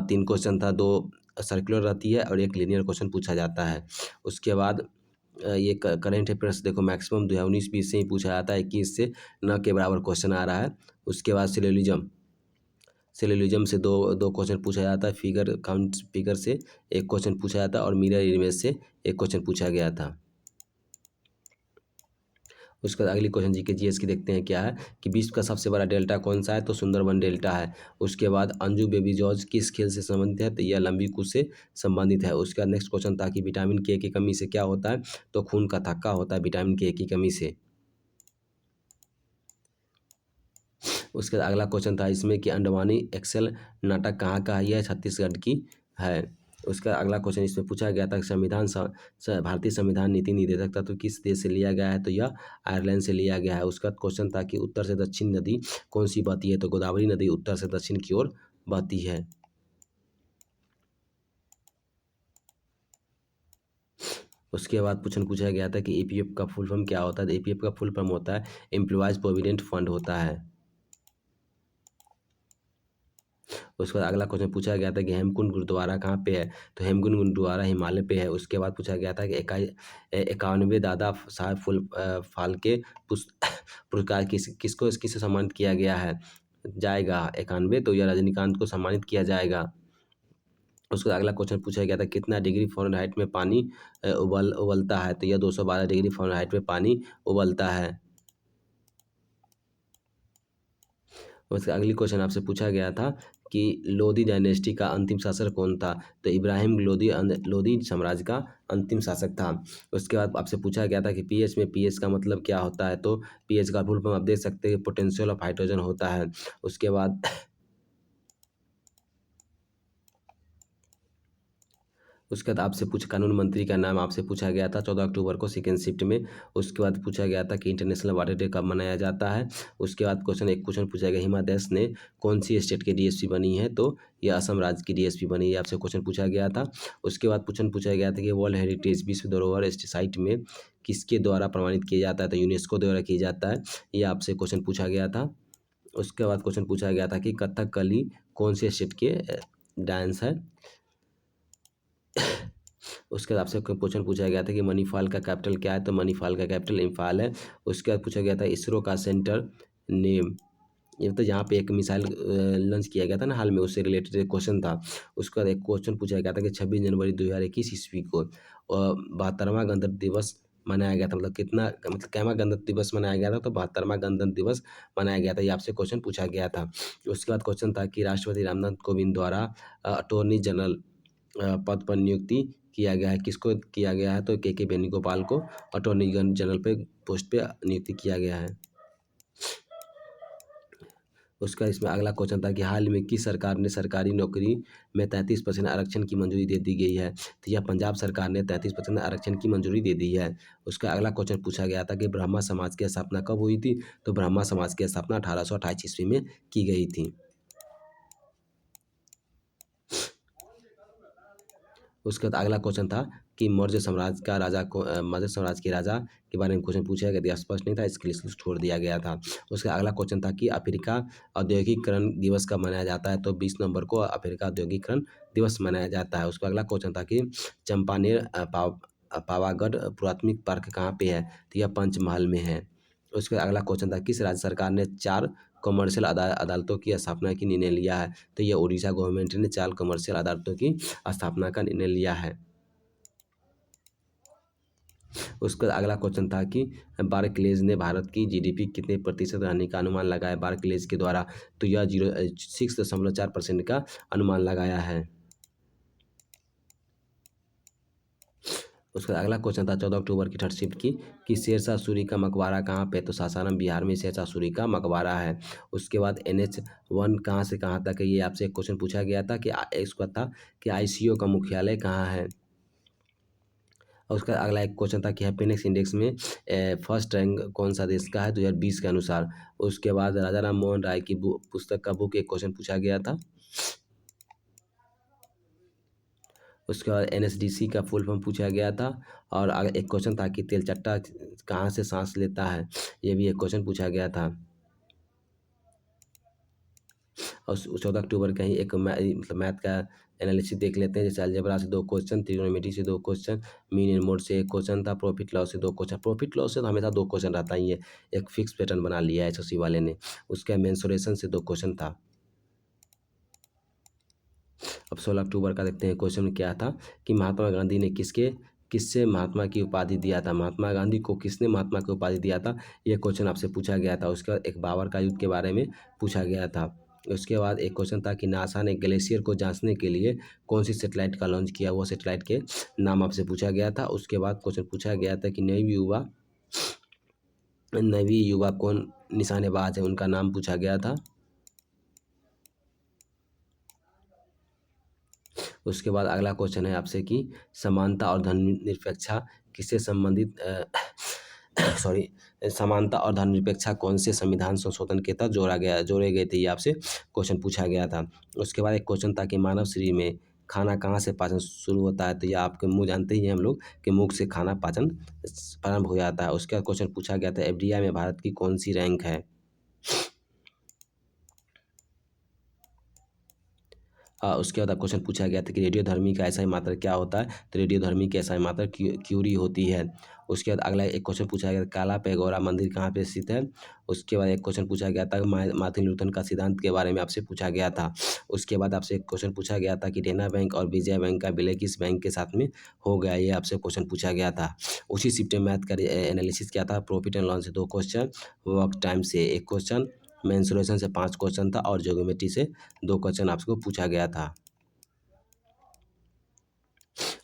A: 3 क्वेश्चन था, 2 सर्कुलर रहती है और 1 लीनियर क्वेश्चन पूछा जाता है। उसके बाद ये करेंट अफेयर्स देखो मैक्सिमम 2019-20 से ही पूछा जाता है, 21 से न के बराबर क्वेश्चन आ रहा है। उसके बाद सिलोजिज्म से दो क्वेश्चन पूछा जाता है, फिगर से 1 क्वेश्चन पूछा जाता है और मिरर इमेज से 1 क्वेश्चन पूछा गया था। उसके बाद अगली क्वेश्चन जीके जीएस की देखते हैं क्या है कि विश्व का सबसे बड़ा डेल्टा कौन सा है, तो सुंदरबन डेल्टा है। उसके बाद अंजू बेबी जॉर्ज किस खेल से संबंधित है, तो यह लंबी कूद से संबंधित है। उसके बाद नेक्स्ट क्वेश्चन था कि विटामिन के की कमी से क्या होता है, तो खून का थक्का होता है विटामिन के की कमी से। उसके बाद अगला क्वेश्चन था इसमें कि अंडवानी एक्सेल नाटक कहाँ का है, यह छत्तीसगढ़ की है। उसका अगला क्वेश्चन इसमें पूछा गया था कि भारतीय संविधान नीति निर्देशक तत्व किस देश से लिया गया है, तो यह आयरलैंड से लिया गया है। उसका क्वेश्चन था कि उत्तर से दक्षिण नदी कौन सी बहती है, तो गोदावरी नदी उत्तर से दक्षिण की ओर बहती है। उसके बाद पूछा गया था कि EPF का फुल फॉर्म क्या होता है, तो EPF का फुल फॉर्म होता है एम्प्लॉयज़ प्रोविडेंट फंड होता है। उसके बाद अगला क्वेश्चन पूछा गया था कि हेमकुंड गुरुद्वारा कहाँ पे है, तो हेमकुंड गुरुद्वारा हिमालय पे है। उसके बाद पूछा गया था कि 91वें दादा साहब फाल्के पुरस्कार किससे सम्मानित किया गया है जाएगा 91, तो यह रजनीकांत को सम्मानित किया जाएगा। उसके बाद अगला क्वेश्चन पूछा गया था कितना डिग्री फ़ारेनहाइट में पानी उबलता है, तो यह 212 डिग्री फ़ारेनहाइट में पानी उबलता है। उसके अगली क्वेश्चन आपसे पूछा गया था कि लोदी डायनेस्टी का अंतिम शासक कौन था, तो इब्राहिम लोदी साम्राज्य का अंतिम शासक था। उसके बाद आपसे पूछा गया था कि पीएच में पीएच का मतलब क्या होता है, तो पीएच का फुल फॉर्म आप देख सकते हैं पोटेंशियल ऑफ हाइड्रोजन होता है। उसके बाद उसके बाद आपसे कानून मंत्री का नाम आपसे पूछा गया था 14 अक्टूबर को सेकेंड शिफ्ट में। उसके बाद पूछा गया था कि इंटरनेशनल वाटर डे कब मनाया जाता है। उसके बाद एक क्वेश्चन पूछा गया हिमा दास ने कौन सी स्टेट की DSP बनी है, तो यह असम राज्य की DSP बनी है, आपसे क्वेश्चन पूछा गया था। उसके बाद पूछा गया था कि वर्ल्ड हेरिटेज विश्व धरोहर साइट में किसके द्वारा प्रमाणित किया जाता है, तो यूनेस्को द्वारा किया जाता है, यह आपसे क्वेश्चन पूछा गया था। उसके बाद क्वेश्चन पूछा गया था कि कथकली कौन से स्टेट के डांस है। उसके बाद आपसे क्वेश्चन पूछा गया था कि मणिपाल का कैपिटल क्या है, तो मणिपाल का कैपिटल इम्फाल है। उसके बाद पूछा गया था इसरो का सेंटर नेम, ये तो यहाँ पे एक मिसाइल लॉन्च किया गया था ना हाल में, उससे रिलेटेड एक क्वेश्चन था। उसके बाद एक क्वेश्चन पूछा गया था कि 26 जनवरी 2021 ईस्वी को 72वां गणतंत्र दिवस मनाया गया था, मतलब कितना, मतलब कैवा गणतंत्र दिवस मनाया गया था, तो 72वां गणतंत्र दिवस मनाया गया था, ये आपसे क्वेश्चन पूछा गया था। उसके बाद क्वेश्चन था कि राष्ट्रपति रामनाथ कोविंद द्वारा अटॉर्नी जनरल पद पर नियुक्ति किया गया है, किसको किया गया है, तो के वेणुगोपाल को अटॉर्नी जनरल पे पोस्ट पे नियुक्ति किया गया है। उसका इसमें अगला क्वेश्चन था कि हाल में किस सरकार ने सरकारी नौकरी में 33% आरक्षण की मंजूरी दे दी गई है, तो यह पंजाब सरकार ने 33% आरक्षण की मंजूरी दे दी है। उसका अगला क्वेश्चन पूछा गया था कि ब्राह्मण समाज की स्थापना कब हुई थी, तो ब्राह्मण समाज की स्थापना 1828 ईस्वी में की गई थी। उसके बाद अगला क्वेश्चन था कि मौर्य साम्राज्य का राजा को मौर्य साम्राज्य के राजा के बारे में क्वेश्चन पूछा गया था, स्पष्ट नहीं था, इसके लिए छोड़ दिया गया था। उसका अगला क्वेश्चन था कि अफ्रीका औद्योगिकरण दिवस कब मनाया जाता है, तो 20 नवंबर को अफ्रीका औद्योगिकरण दिवस मनाया जाता है। उसका अगला क्वेश्चन था कि चंपानेर पावागढ़ पुरातत्व पार्क कहाँ पे है, तो यह पंचमहल में है। उसके अगला क्वेश्चन था किस राज्य सरकार ने 4 कमर्शियल अदालतों की स्थापना की निर्णय लिया है, तो यह उड़ीसा गवर्नमेंट ने 4 कमर्शियल अदालतों की स्थापना का निर्णय लिया है। उसका अगला क्वेश्चन था कि बार्कलेज ने भारत की जीडीपी कितने प्रतिशत रहने का अनुमान लगाया बार्कलेज के द्वारा, तो यह 6.4% का अनुमान लगाया है। उसका अगला क्वेश्चन था 14 अक्टूबर की थर्ड शिफ्ट की कि शेरशाह सूरी का मकबरा कहाँ पे, तो सासाराम बिहार में शेरशाह सूरी का मकबरा है। उसके बाद NH1 कहाँ से कहाँ तक है, ये आपसे एक क्वेश्चन पूछा गया था कि इसका था कि ICO का मुख्यालय कहाँ है। और उसका अगला एक क्वेश्चन था कि हैप्पीनेस इंडेक्स में फर्स्ट रैंक कौन सा देश का है 2020 के अनुसार। उसके बाद राजा राम मोहन राय की पुस्तक का बुक एक क्वेश्चन पूछा गया था। उसके बाद NSDC का फुल फॉर्म पूछा गया था। और एक क्वेश्चन था कि तेलचट्टा कहाँ से सांस लेता है, ये भी एक क्वेश्चन पूछा गया था। और 14 अक्टूबर का ही एक मतलब मैथ का एनालिसिस देख लेते हैं, जैसे अलजेब्रा से 2 क्वेश्चन, ट्रिग्नोमेट्री से 2 क्वेश्चन, मीन एंड मोड से 1 क्वेश्चन था, प्रॉफिट लॉस से 2 क्वेश्चन। प्रॉफिट लॉस से तो हमेशा 2 क्वेश्चन रहता ही है, एक फिक्स पैटर्न बना लिया है एसएससी वाले ने। उसका मेंसुरेशन से 2 क्वेश्चन था। अब 16 अक्टूबर का देखते हैं क्वेश्चन क्या था कि महात्मा गांधी ने किससे महात्मा की उपाधि दिया था, महात्मा गांधी को किसने महात्मा की उपाधि दिया था, ये क्वेश्चन आपसे पूछा गया था। उसके बाद एक बाबर का युद्ध के बारे में पूछा गया था। उसके बाद एक क्वेश्चन था कि नासा ने ग्लेशियर को जांचने के लिए कौन सी सेटेलाइट का लॉन्च किया, वो सेटेलाइट के नाम आपसे पूछा गया था। उसके बाद क्वेश्चन पूछा गया था कि नवी युवा कौन निशानेबाज है, उनका नाम पूछा गया था। उसके बाद अगला क्वेश्चन है आपसे कि समानता और धर्मनिरपेक्षा किससे संबंधित सॉरी समानता और धर्मनिरपेक्षा कौन से संविधान संशोधन के तहत जोड़े गए थे, ये आपसे क्वेश्चन पूछा गया था। उसके बाद एक क्वेश्चन था कि मानव शरीर में खाना कहाँ से पाचन शुरू होता है, तो ये आपके मुँह जानते ही हैं हम लोग कि मुख से खाना पाचन प्रारंभ हो जाता है। उसके बाद क्वेश्चन पूछा गया था FDI में भारत की कौन सी रैंक है। उसके बाद क्वेश्चन पूछा गया था कि रेडियोधर्मी का ऐसा ही मात्रक क्या होता है, तो रेडियोधर्मी की ऐसा ही मात्रक क्यूरी होती है। उसके बाद अगला एक क्वेश्चन पूछा गया काला पेगोरा मंदिर कहाँ पे स्थित है। उसके बाद एक क्वेश्चन पूछा गया था मार्टिन लूथर का सिद्धांत के बारे में आपसे पूछा गया था। उसके बाद आपसे एक क्वेश्चन पूछा गया था कि देना बैंक और विजया बैंक का विलय किस बैंक के साथ में हो गया, ये आपसे क्वेश्चन पूछा गया था। उसी शिफ्ट में मैथ का एनालिसिस किया था, प्रॉफिट एंड लॉस से 2 क्वेश्चन, वर्क टाइम से 1 क्वेश्चन, मेंसुरेशन से 5 क्वेश्चन था और ज्योमेट्री से 2 क्वेश्चन आपको पूछा गया था।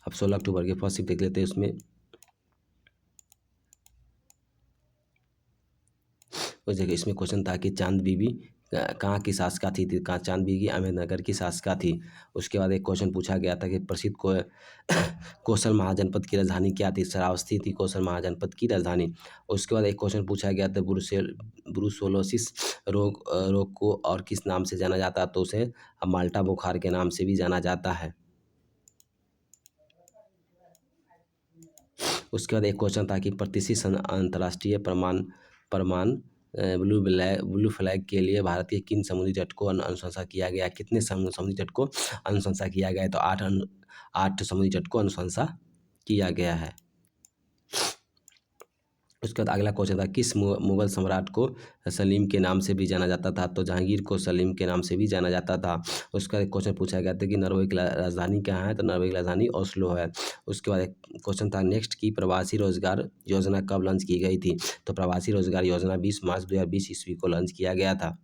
A: अब 16 अक्टूबर के फर्स्ट शिफ्ट देख लेते हैं। उसमें उस जगह इसमें क्वेश्चन था कि चांद बीबी कहाँ की शासका थी, कहाँ चांद बीबी अहमदनगर की शासका थी। उसके बाद एक क्वेश्चन पूछा गया था कि प्रसिद्ध कौशल महाजनपद की राजधानी क्या थी, श्रावस्ती थी कौशल महाजनपद की राजधानी। उसके बाद एक क्वेश्चन पूछा गया था ब्रूसेलोसिस रोग को और किस नाम से जाना जाता है, तो उसे माल्टा बुखार के नाम से भी जाना जाता है। उसके बाद एक क्वेश्चन था कि प्रतिष्ठित अंतर्राष्ट्रीय प्रमाण ब्लू फ्लैग के लिए भारत के किन समुद्री तट को अनुशंसा किया गया? कितने समुद्री तट को अनुशंसा किया गया है? तो 8 समुद्री तट को अनुशंसा किया गया है। उसके बाद अगला क्वेश्चन था, किस मुगल सम्राट को सलीम के नाम से भी जाना जाता था? तो जहांगीर को सलीम के नाम से भी जाना जाता था। उसका एक क्वेश्चन पूछा गया था कि नॉर्वे की राजधानी कहाँ है? तो नॉर्वे की राजधानी ओस्लो है। उसके बाद एक क्वेश्चन था नेक्स्ट, की प्रवासी रोजगार योजना कब लॉन्च की गई थी? तो प्रवासी रोजगार योजना 20 मार्च 2020 ईस्वी को लॉन्च किया गया था।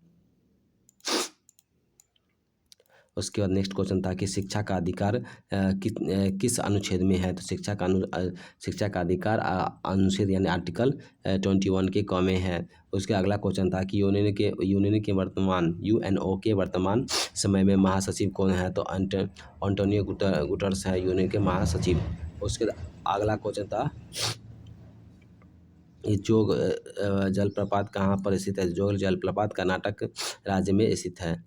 A: उसके बाद नेक्स्ट क्वेश्चन था कि शिक्षा का अधिकार किस अनुच्छेद में है? तो शिक्षा का अधिकार अनुच्छेद यानी आर्टिकल 21 के क में है। उसके अगला क्वेश्चन था कि यूएनओ के वर्तमान समय में महासचिव कौन है? तो एंटोनियो गुटर्स है यूएनओ के महासचिव। उसके अगला क्वेश्चन था जोग जलप्रपात कहाँ पर स्थित है? जोग जलप्रपात कर्नाटक राज्य में स्थित है।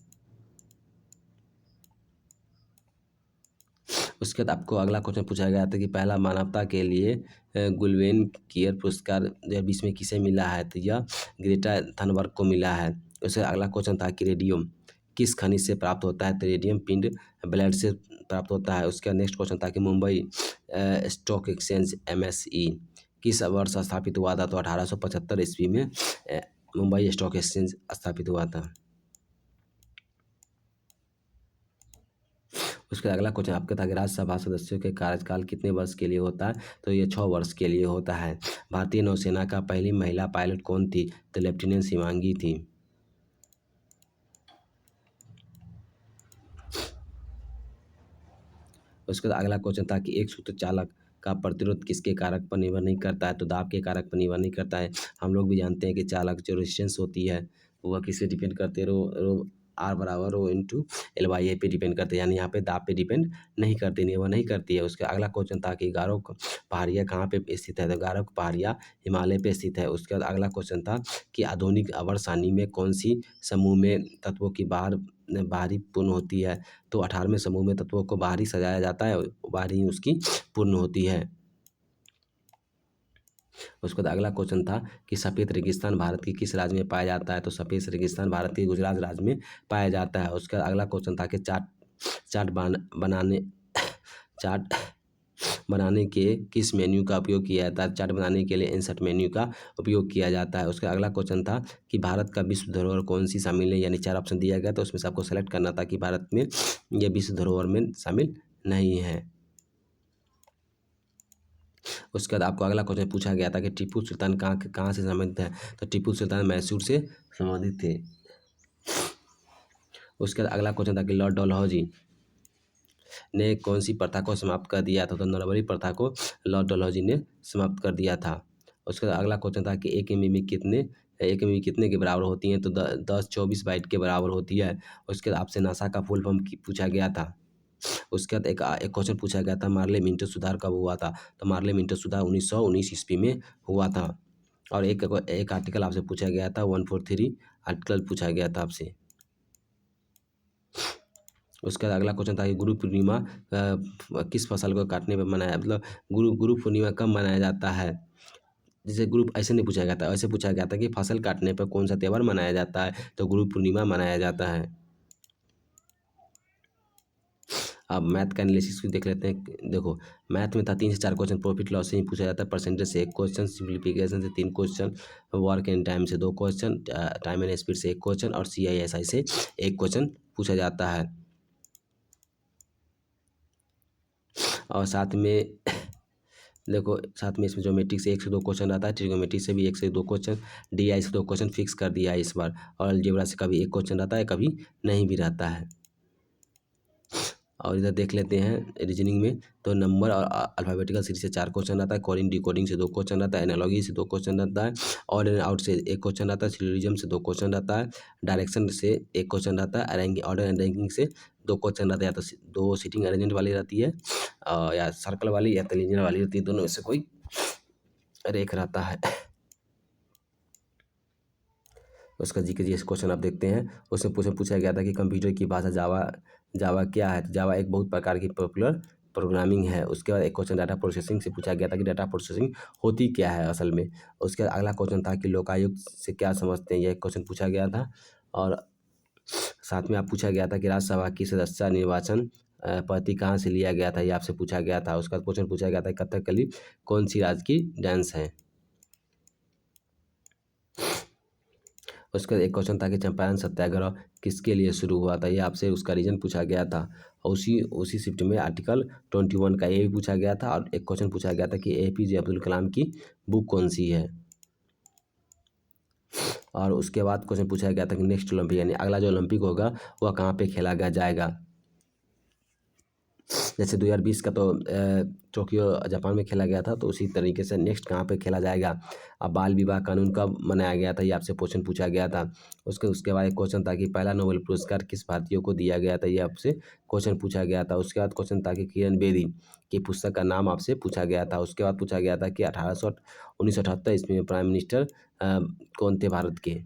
A: उसके बाद आपको अगला क्वेश्चन पूछा गया था कि पहला मानवता के लिए गुलवेन कियर पुरस्कार 2020 में किसे मिला है? तो यह ग्रेटा थनबर्ग को मिला है। उसके अगला क्वेश्चन था कि रेडियम किस खनिज से प्राप्त होता है? तो रेडियम पिंड ब्लेड से प्राप्त होता है। उसका नेक्स्ट क्वेश्चन था कि मुंबई स्टॉक एक्सचेंज MSE किस वर्ष स्थापित हुआ था? तो 1875 ईस्वी में मुंबई स्टॉक एक्सचेंज स्थापित हुआ था। उसके अगला क्वेश्चन आपका था कि राज्यसभा सदस्यों के कार्यकाल कितने वर्ष के लिए होता है? तो ये 6 वर्ष के लिए होता है। भारतीय नौसेना का पहली महिला पायलट कौन थी? तो लेफ्टिनेंट शिवांगी थी। उसके बाद अगला क्वेश्चन था कि एक सूत्र चालक का प्रतिरोध किसके कारक पर निर्भर नहीं करता है? तो दाब के कारक पर निर्भर नहीं करता है। हम लोग भी जानते हैं कि चालक जो रेजिस्टेंस होती है वह किससे डिपेंड करती है? रो R बराबर रो इंटू LYA पे डिपेंड करते हैं, यानी यहाँ पे दाब पे डिपेंड नहीं करती, निर्भर नहीं करती है। उसका अगला क्वेश्चन था कि गारो पहाड़ियाँ कहाँ पे स्थित है? तो गारो पहाड़ियाँ हिमालय पे स्थित है। उसके बाद अगला क्वेश्चन था कि आधुनिक आवर्त सारणी में कौन सी समूह में तत्वों की बाहरी पूर्ण होती है? तो 18वें समूह में तत्वों को बाहरी सजाया जाता है, बाहरी उसकी पूर्ण होती है। उसके बाद अगला क्वेश्चन था कि सफ़ेद रेगिस्तान भारत के किस राज्य में पाया जाता है? तो सफ़ेद रेगिस्तान भारत के गुजरात राज्य में पाया जाता है। उसका अगला क्वेश्चन था कि चार्ट बनाने के किस मेन्यू का उपयोग किया जाता है? चार्ट बनाने के लिए इंसर्ट मेन्यू का उपयोग किया जाता है। उसका अगला क्वेश्चन था कि भारत का विश्व धरोहर कौन सी शामिल है? यानी 4 ऑप्शन दिया गया, तो उसमें से आपको सेलेक्ट करना था कि भारत में ये विश्व धरोहर में शामिल नहीं है। उसके बाद आपको अगला क्वेश्चन पूछा गया था कि टीपू सुल्तान कहाँ से संबंधित है? तो टीपू सुल्तान मैसूर से संबंधित थे। उसके बाद अगला क्वेश्चन था कि लॉर्ड डलहौजी ने कौन सी प्रथा को समाप्त कर दिया था? तो नरबरी प्रथा को लॉर्ड डलहौजी ने समाप्त कर दिया था। उसके बाद अगला क्वेश्चन था कि एक एमबी कितने के बराबर होती हैं? तो 10-24 बाइट के बराबर होती है। उसके बाद आपसे नासा का फुल फॉर्म पूछा गया था। उसके बाद एक क्वेश्चन पूछा गया था मार्ले मिंटो सुधार कब हुआ था? तो मार्ले मिंटो सुधार 1919 ईस्वी में हुआ था। और एक आर्टिकल आपसे पूछा गया था 143 आर्टिकल पूछा गया था आपसे। उसका अगला क्वेश्चन था कि गुरु पूर्णिमा किस फसल को काटने पर मनाया, मतलब गुरु पूर्णिमा कब मनाया जाता है? जैसे ग्रुप ऐसे नहीं पूछा गया था, ऐसे पूछा गया था कि फसल काटने पर कौन सा त्यौहार मनाया जाता है? तो गुरु पूर्णिमा मनाया जाता है। अब मैथ का एनालिसिस भी देख लेते हैं। देखो मैथ में था 3 से 4 क्वेश्चन, प्रॉफिट लॉस से ही पूछा जाता है, परसेंटेज से 1 क्वेश्चन, सिंप्लीफिकेशन से 3 क्वेश्चन, वर्क एंड टाइम से 2 क्वेश्चन, टाइम एंड स्पीड से 1 क्वेश्चन और CISI से 1 क्वेश्चन पूछा जाता है। और साथ में देखो साथ में इसमें ज्योमेट्रिक से 1 से 2 क्वेश्चन आता है, ट्रिग्नोमेट्री से भी 1 से 2 क्वेश्चन, DI से 2 क्वेश्चन फिक्स कर दिया है इस बार, और अलजेब्रा से कभी 1 क्वेश्चन आता है, कभी नहीं भी रहता है। और इधर देख लेते हैं रीजनिंग में, तो नंबर और अल्फ़ाबेटिकल सीरीज से 4 क्वेश्चन आता है, कोडिंग डिकोडिंग से 2 क्वेश्चन आता है, एनालॉजी से 2 क्वेश्चन आता है, ऑड एंड आउट से 1 क्वेश्चन आता है, सिलोजिज्म से 2 क्वेश्चन आता है, डायरेक्शन से 1 क्वेश्चन आता है, रैंकिंग ऑर्डर एंड रैंकिंग से 2 क्वेश्चन आता है। या तो 2 सीटिंग अरेंजमेंट वाली रहती है या सर्कल वाली या तो लीनियर वाली रहती है, दोनों में से कोई रेख रहता है। उसका जीके जीएस क्वेश्चन आप देखते हैं, उसमें पूछा गया था कि कंप्यूटर की भाषा जावा क्या है? तो जावा एक बहुत प्रकार की पॉपुलर प्रोग्रामिंग है। उसके बाद एक क्वेश्चन डाटा प्रोसेसिंग से पूछा गया था कि डाटा प्रोसेसिंग होती क्या है असल में। उसके बाद अगला क्वेश्चन था कि लोकायुक्त से क्या समझते हैं, यह क्वेश्चन पूछा गया था। और साथ में आप पूछा गया था कि राज्यसभा की सदस्य निर्वाचन पद्धति कहाँ से लिया गया था, ये आपसे पूछा गया था। उसका क्वेश्चन पूछा गया था कथकली कौन सी राज्य की डांस है। उसका एक क्वेश्चन था कि चंपारण सत्याग्रह किसके लिए शुरू हुआ था, ये आपसे उसका रीजन पूछा गया था। और उसी शिफ्ट में आर्टिकल 21 का ये भी पूछा गया था। और एक क्वेश्चन पूछा गया था कि APJ अब्दुल कलाम की बुक कौन सी है। और उसके बाद क्वेश्चन पूछा गया था कि नेक्स्ट ओलंपिक यानी अगला जो ओलंपिक होगा वह कहाँ पे खेला जाएगा। जैसे 2020 का तो टोक्यो जापान में खेला गया था, तो उसी तरीके से नेक्स्ट कहाँ पे खेला जाएगा। अब बाल विवाह कानून कब मनाया गया था, ये आपसे क्वेश्चन पूछा गया था। उसके बाद एक क्वेश्चन था कि पहला नोबेल पुरस्कार किस भारतीय को दिया गया था, ये आपसे क्वेश्चन पूछा गया था। उसके बाद क्वेश्चन था कि किरण बेदी की पुस्तक का नाम आपसे पूछा गया था। उसके बाद पूछा गया था कि 1978 ईस्वी में प्राइम मिनिस्टर कौन थे भारत के।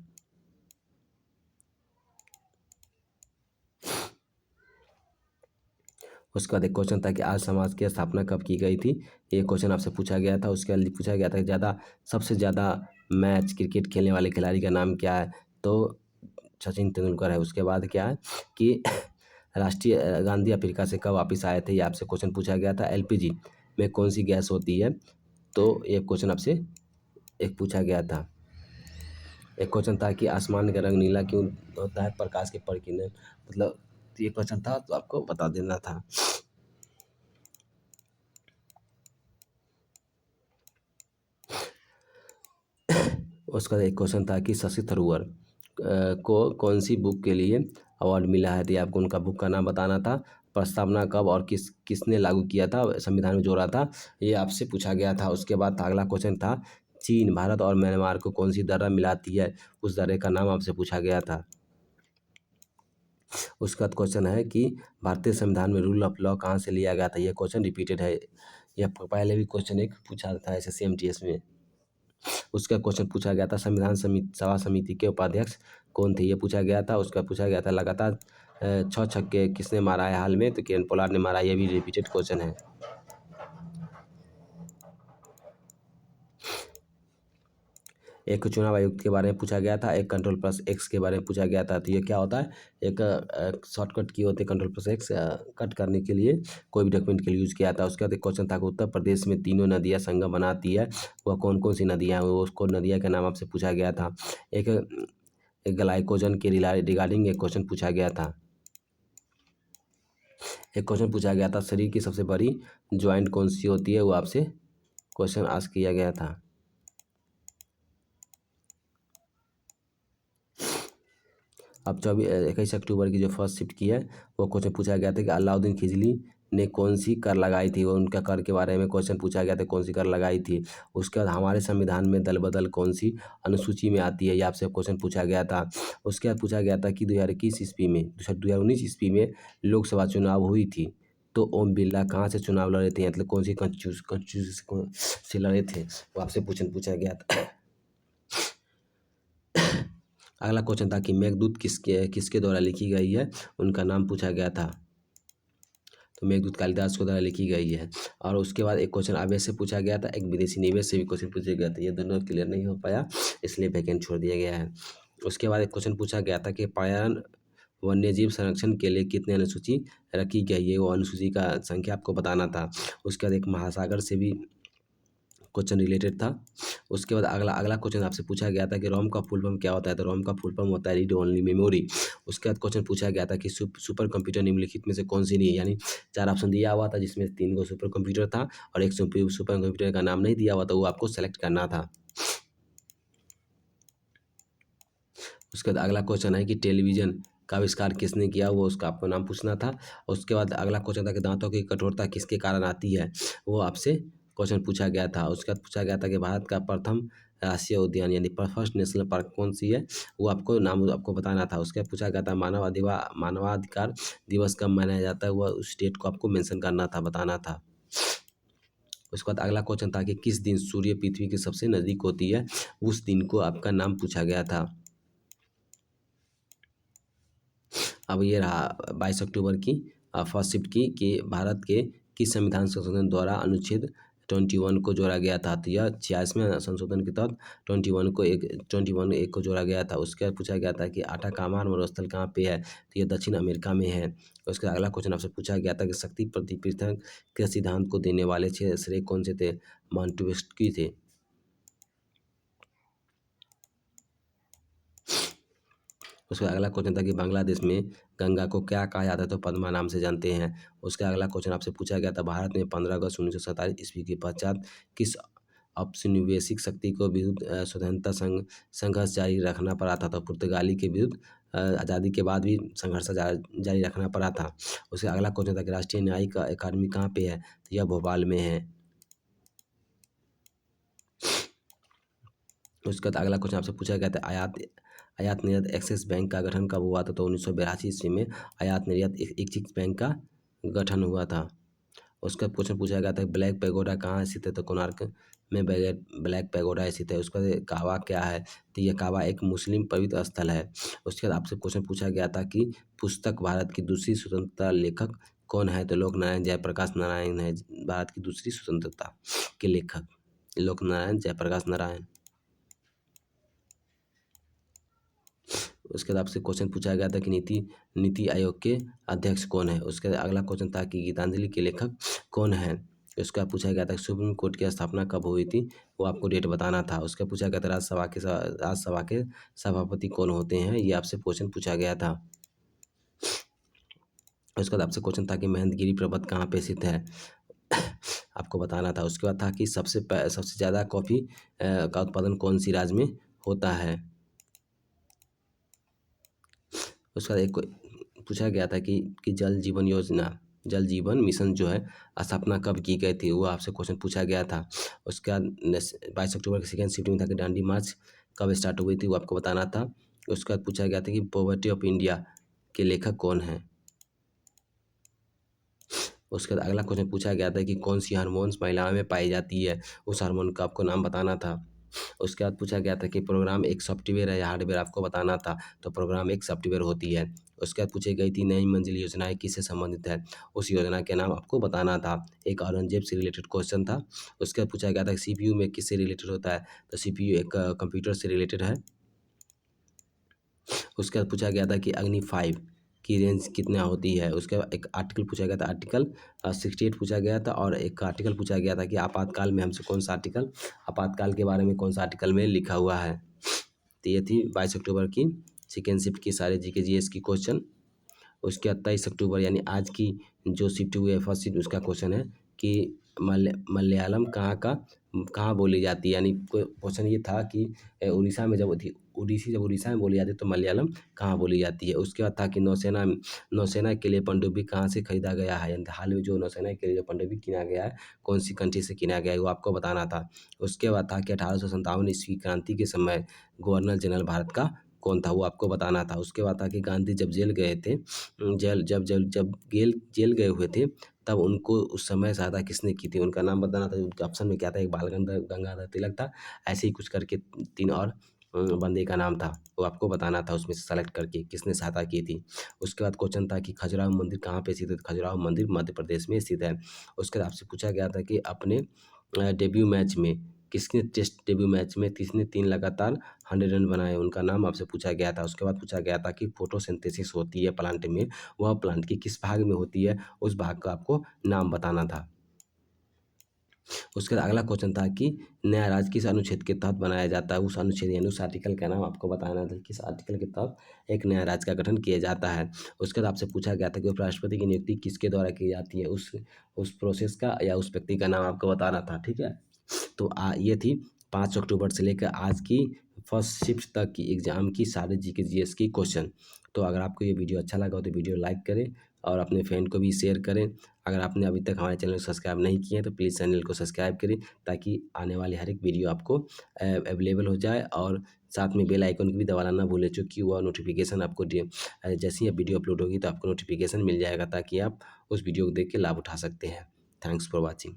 A: उसके बाद एक क्वेश्चन था कि आर्य समाज की स्थापना कब की गई थी, ये क्वेश्चन आपसे पूछा गया था। उसके बाद पूछा गया था कि सबसे ज़्यादा मैच क्रिकेट खेलने वाले खिलाड़ी का नाम क्या है, तो सचिन तेंदुलकर है। उसके बाद क्या है कि राष्ट्रीय गांधी अफ्रीका से कब वापस आए थे, ये आपसे क्वेश्चन पूछा गया था। LPG में कौन सी गैस होती है, तो ये क्वेश्चन आपसे एक पूछा गया था। एक क्वेश्चन था कि आसमान का रंग नीला क्यों होता है, प्रकाश के प्रकिरण, मतलब ये क्वेश्चन था तो आपको बता देना था। उसका एक क्वेश्चन था कि शशि थरूर को कौन सी बुक के लिए अवार्ड मिला है, तो आपको उनका बुक का नाम बताना था। प्रस्तावना कब और किसने लागू किया था, संविधान में जोड़ा था, ये आपसे पूछा गया था। उसके बाद अगला क्वेश्चन था चीन भारत और म्यांमार को कौन सी दर्रा मिलाती है, उस दर्रे का नाम आपसे पूछा गया था। उसका क्वेश्चन है कि भारतीय संविधान में रूल ऑफ लॉ कहाँ से लिया गया था, यह क्वेश्चन रिपीटेड है। यह पहले भी क्वेश्चन एक पूछा था SSC MTS में। उसका क्वेश्चन पूछा गया था संविधान सभा समिति के उपाध्यक्ष कौन थे, ये पूछा गया था। उसका पूछा गया था लगातार 6 छक्के किसने मारा है हाल में, तो किरण पोलार्ड ने मारा, ये भी रिपीटेड क्वेश्चन है। एक चुनाव आयुक्त के बारे में पूछा गया था, एक Ctrl+X के बारे में पूछा गया था। तो ये क्या होता है, एक शॉर्टकट की होती है Ctrl+X कट करने के लिए, कोई भी डॉक्यूमेंट के लिए यूज़ किया था। उसके बाद एक क्वेश्चन था कि उत्तर प्रदेश में तीनों नदियाँ संगम बनाती है, वह कौन कौन सी नदियाँ हैं, वो उसको नदियाँ का नाम आपसे पूछा गया था। एक ग्लाइकोजन के रिगार्डिंग एक क्वेश्चन पूछा गया था। एक क्वेश्चन पूछा गया था शरीर की सबसे बड़ी ज्वाइंट कौन सी होती है, वो आपसे क्वेश्चन आस्क किया गया था। अब 21 अक्टूबर की जो फर्स्ट शिफ्ट की है, वो क्वेश्चन पूछा गया था कि अलाउद्दीन खिलजी ने कौन सी कर लगाई थी, वो उनका कर के बारे में क्वेश्चन पूछा गया था, कौन सी कर लगाई थी। उसके बाद हमारे संविधान में दल बदल कौन सी अनुसूची में आती है, ये आपसे क्वेश्चन पूछा गया था। उसके बाद पूछा गया था कि 2021 ईस्वी में 2019 ईस्वी में लोकसभा चुनाव हुई थी, तो ओम बिरला कहाँ से चुनाव लड़े थे, मतलब कौन सी कॉन्स्टिट्यूशन से लड़े थे, वो आपसे पूछा गया था। अगला क्वेश्चन था कि मेघदूत किसके द्वारा लिखी गई है, उनका नाम पूछा गया था। तो मेघदूत कालिदास के द्वारा लिखी गई है। और उसके बाद एक क्वेश्चन आवेश से पूछा गया था, एक विदेशी निवेश से भी क्वेश्चन पूछे गए थे। ये दोनों क्लियर नहीं हो पाया, इसलिए वैकेंट छोड़ दिया गया है। उसके बाद एक क्वेश्चन पूछा गया था कि पर्यावरण वन्यजीव संरक्षण के लिए कितनी अनुसूची रखी गई है, वो अनुसूची का संख्या आपको बताना था। उसके बाद एक महासागर से भी क्वेश्चन रिलेटेड था। उसके बाद अगला क्वेश्चन आपसे पूछा गया था कि रोम का फुल फॉर्म क्या होता है, तो रोम का फुल फॉर्म होता है रीड ओनली मेमोरी। उसके बाद क्वेश्चन पूछा गया था कि सुपर कंप्यूटर निम्नलिखित में से कौन सी नहीं है, यानी 4 ऑप्शन दिया हुआ था जिसमें 3 को सुपर कंप्यूटर था और एक सुपर कंप्यूटर का नाम नहीं दिया हुआ था, वो आपको सेलेक्ट करना था। उसके बाद अगला क्वेश्चन है कि टेलीविज़न का आविष्कार किसने किया, वो उसका आपको नाम पूछना था। उसके बाद अगला क्वेश्चन था कि दांतों की कठोरता किसके कारण आती है, वो आपसे क्वेश्चन पूछा गया था। उसके बाद पूछा गया था कि भारत का प्रथम राष्ट्रीय उद्यान यानी फर्स्ट नेशनल पार्क कौन सी है, वो आपको नाम आपको बताना था। उसके बाद पूछा गया था मानवाधिकार दिवस कब मनाया जाता है, वह उस डेट को आपको मेंशन करना था, बताना था। उसके बाद अगला क्वेश्चन था कि किस दिन सूर्य पृथ्वी के सबसे नज़दीक होती है, उस दिन को आपका नाम पूछा गया था। अब ये रहा 22 अक्टूबर की फर्स्ट शिफ्ट की कि भारत के किस संविधान संशोधन द्वारा अनुच्छेद 21 को जोड़ा गया था? तो यह 86वें संशोधन के तहत 21 एक को जोड़ा गया था। उसके बाद पूछा गया था कि आटाकामा मरुस्थल कहाँ पे है? तो यह दक्षिण अमेरिका में है। उसके अगला क्वेश्चन आपसे पूछा गया था कि शक्ति प्रतिपीड़न के सिद्धांत को देने वाले श्रेय कौन से थे? मॉन्टेस्क्यू थे। उसका अगला क्वेश्चन था कि बांग्लादेश में गंगा को क्या कहा जाता है? तो पद्मा नाम से जानते हैं। उसका अगला क्वेश्चन आपसे पूछा गया था भारत में 15 अगस्त 1947 ईस्वी के पश्चात किस औपनिवेशिक शक्ति को विरुद्ध स्वतंत्रता संघर्ष जारी रखना पड़ा था? तो पुर्तगाली के विरुद्ध आज़ादी के बाद भी संघर्ष जारी रखना पड़ा था। उसका अगला क्वेश्चन था कि राष्ट्रीय न्यायिक अकादमी कहाँ पे है? तो यह भोपाल में है। उसके बाद अगला क्वेश्चन आपसे पूछा गया था आयात निर्यात एक्सिस बैंक का गठन कब हुआ था? तो 1982 ईस्वी में आयात निर्यात एक्सिस बैंक का गठन हुआ था। उसका क्वेश्चन पूछा गया था ब्लैक पैगोडा कहाँ स्थित है? तो कोणार्क में ब्लैक पैगोडा स्थित है। उसका काबा क्या है? तो यह काबा एक मुस्लिम पवित्र स्थल है। उसके बाद आपसे क्वेश्चन पूछा गया था कि पुस्तक भारत की दूसरी स्वतंत्रता लेखक कौन है? तो लोक नारायण जयप्रकाश नारायण है भारत की दूसरी स्वतंत्रता के लेखक, लोक नारायण जयप्रकाश नारायण। उसके बाद आपसे क्वेश्चन पूछा गया था कि नीति आयोग के अध्यक्ष कौन है? उसके बाद अगला क्वेश्चन था कि गीतांजलि के लेखक कौन है? उसका पूछा गया था सुप्रीम कोर्ट की स्थापना कब हुई थी? वो आपको डेट बताना था। उसका पूछा गया था राज्यसभा के सभापति कौन होते हैं? ये आपसे क्वेश्चन पूछा गया था। उसके बाद आपसे क्वेश्चन था कि महेंद्रगिरी पर्वत कहाँ पे स्थित है? आपको बताना था। उसके बाद था कि सबसे ज़्यादा कॉफ़ी का उत्पादन कौन सी राज्य में होता है? उसका एक पूछा गया था कि जल जीवन मिशन जो है स्थापना कब की गई थी? वो आपसे क्वेश्चन पूछा गया था। उसके बाद 22 अक्टूबर की सेकेंड शिफ्ट में था कि दांडी मार्च कब स्टार्ट हुई थी? वो आपको बताना था। उसके बाद पूछा गया था कि पॉवर्टी ऑफ इंडिया के लेखक कौन हैं? उसके बाद अगला क्वेश्चन पूछा गया था कि कौन सी हार्मोन्स महिलाओं में पाई जाती है? उस हार्मोन का आपको नाम बताना था। उसके बाद पूछा गया था कि प्रोग्राम एक सॉफ्टवेयर है या हार्डवेयर? आपको बताना था। तो प्रोग्राम एक सॉफ्टवेयर होती है। उसके बाद पूछी गई थी नई मंजिल योजनाएं किससे संबंधित है? उस योजना के नाम आपको बताना था। एक औरंगजेब से रिलेटेड क्वेश्चन था। उसके बाद पूछा गया था कि सीपीयू में किससे रिलेटेड होता है? तो सीपीयू एक कंप्यूटर से रिलेटेड है। उसके बाद पूछा गया था कि अग्नि 5 की रेंज कितना होती है? उसके बाद एक आर्टिकल पूछा गया था, आर्टिकल 68 पूछा गया था। और एक आर्टिकल पूछा गया था कि आपातकाल में हमसे कौन सा आर्टिकल, आपातकाल के बारे में कौन सा आर्टिकल में लिखा हुआ है? तो ये थी 22 अक्टूबर की सेकेंड शिफ्ट की सारे जीके जीएस की क्वेश्चन। उसके बाद 23 अक्टूबर यानी आज की जो शिफ्ट हुई है फर्स्ट शिफ्ट, उसका क्वेश्चन है कि मलयालम कहाँ बोली जाती है? यानी क्वेश्चन ये था कि उड़ीसा में जब थी उड़ीसी जब उड़ीसा में बोली जाती है तो मलयालम कहाँ बोली जाती है? उसके बाद था कि नौसेना के लिए पनडुब्बी कहाँ से खरीदा गया है? यानी हाल में जो नौसेना के लिए जो पनडुब्बी किना गया है कौन सी कंट्री से किना गया है? वो आपको बताना था। उसके बाद था कि 1857 ईस्वी क्रांति के समय गवर्नर जनरल भारत का कौन था? वो आपको बताना था। उसके बाद था कि गांधी जब जेल गए थे, जब जेल गए हुए थे तब उनको उस समय सहायता किसने की थी? उनका नाम बताना था। ऑप्शन में क्या था? एक बाल गंगाधर तिलक था, ऐसे ही कुछ करके 3 और बंदे का नाम था, वो आपको बताना था उसमें से सेलेक्ट करके किसने सहायता की थी। उसके बाद क्वेश्चन था कि खजुराहो मंदिर कहाँ पे स्थित है? तो खजुराहो मंदिर मध्य प्रदेश में स्थित है। उसके बाद आपसे पूछा गया था कि अपने डेब्यू मैच में टेस्ट डेब्यू मैच में किसने 3 लगातार 100 रन बनाए? उनका नाम आपसे पूछा गया था। उसके बाद पूछा गया था कि फोटोसिंथेसिस होती है प्लांट में, वह प्लांट के किस भाग में होती है? उस भाग का आपको नाम बताना था। उसके बाद अगला क्वेश्चन था कि नया राज्य किस अनुच्छेद के तहत बनाया जाता है? उस अनुच्छेद यानी उस आर्टिकल का नाम आपको बताना था, किस आर्टिकल के तहत एक नया राज्य का गठन किया जाता है। उसके बाद आपसे पूछा गया था कि उपराष्ट्रपति की नियुक्ति किसके द्वारा की जाती है? उस प्रोसेस का या उस व्यक्ति का नाम आपको बताना था। ठीक है, तो ये थी 5 अक्टूबर से लेकर आज की फर्स्ट शिफ्ट तक की एग्जाम की सारे जीके जीएस की क्वेश्चन। तो अगर आपको ये वीडियो अच्छा लगा हो तो वीडियो लाइक करें और अपने फ्रेंड को भी शेयर करें। अगर आपने अभी तक हमारे चैनल को सब्सक्राइब नहीं किए हैं तो प्लीज़ चैनल को सब्सक्राइब करें, ताकि आने वाली हर एक वीडियो आपको अवेलेबल हो जाए। और साथ में बेल आइकन को भी दबाना ना भूलें, चूँकि वह नोटिफिकेशन आपको जैसे ही वीडियो अपलोड होगी तो आपको नोटिफिकेशन मिल जाएगा, ताकि आप उस वीडियो को देख के लाभ उठा सकते हैं। Thanks for watching.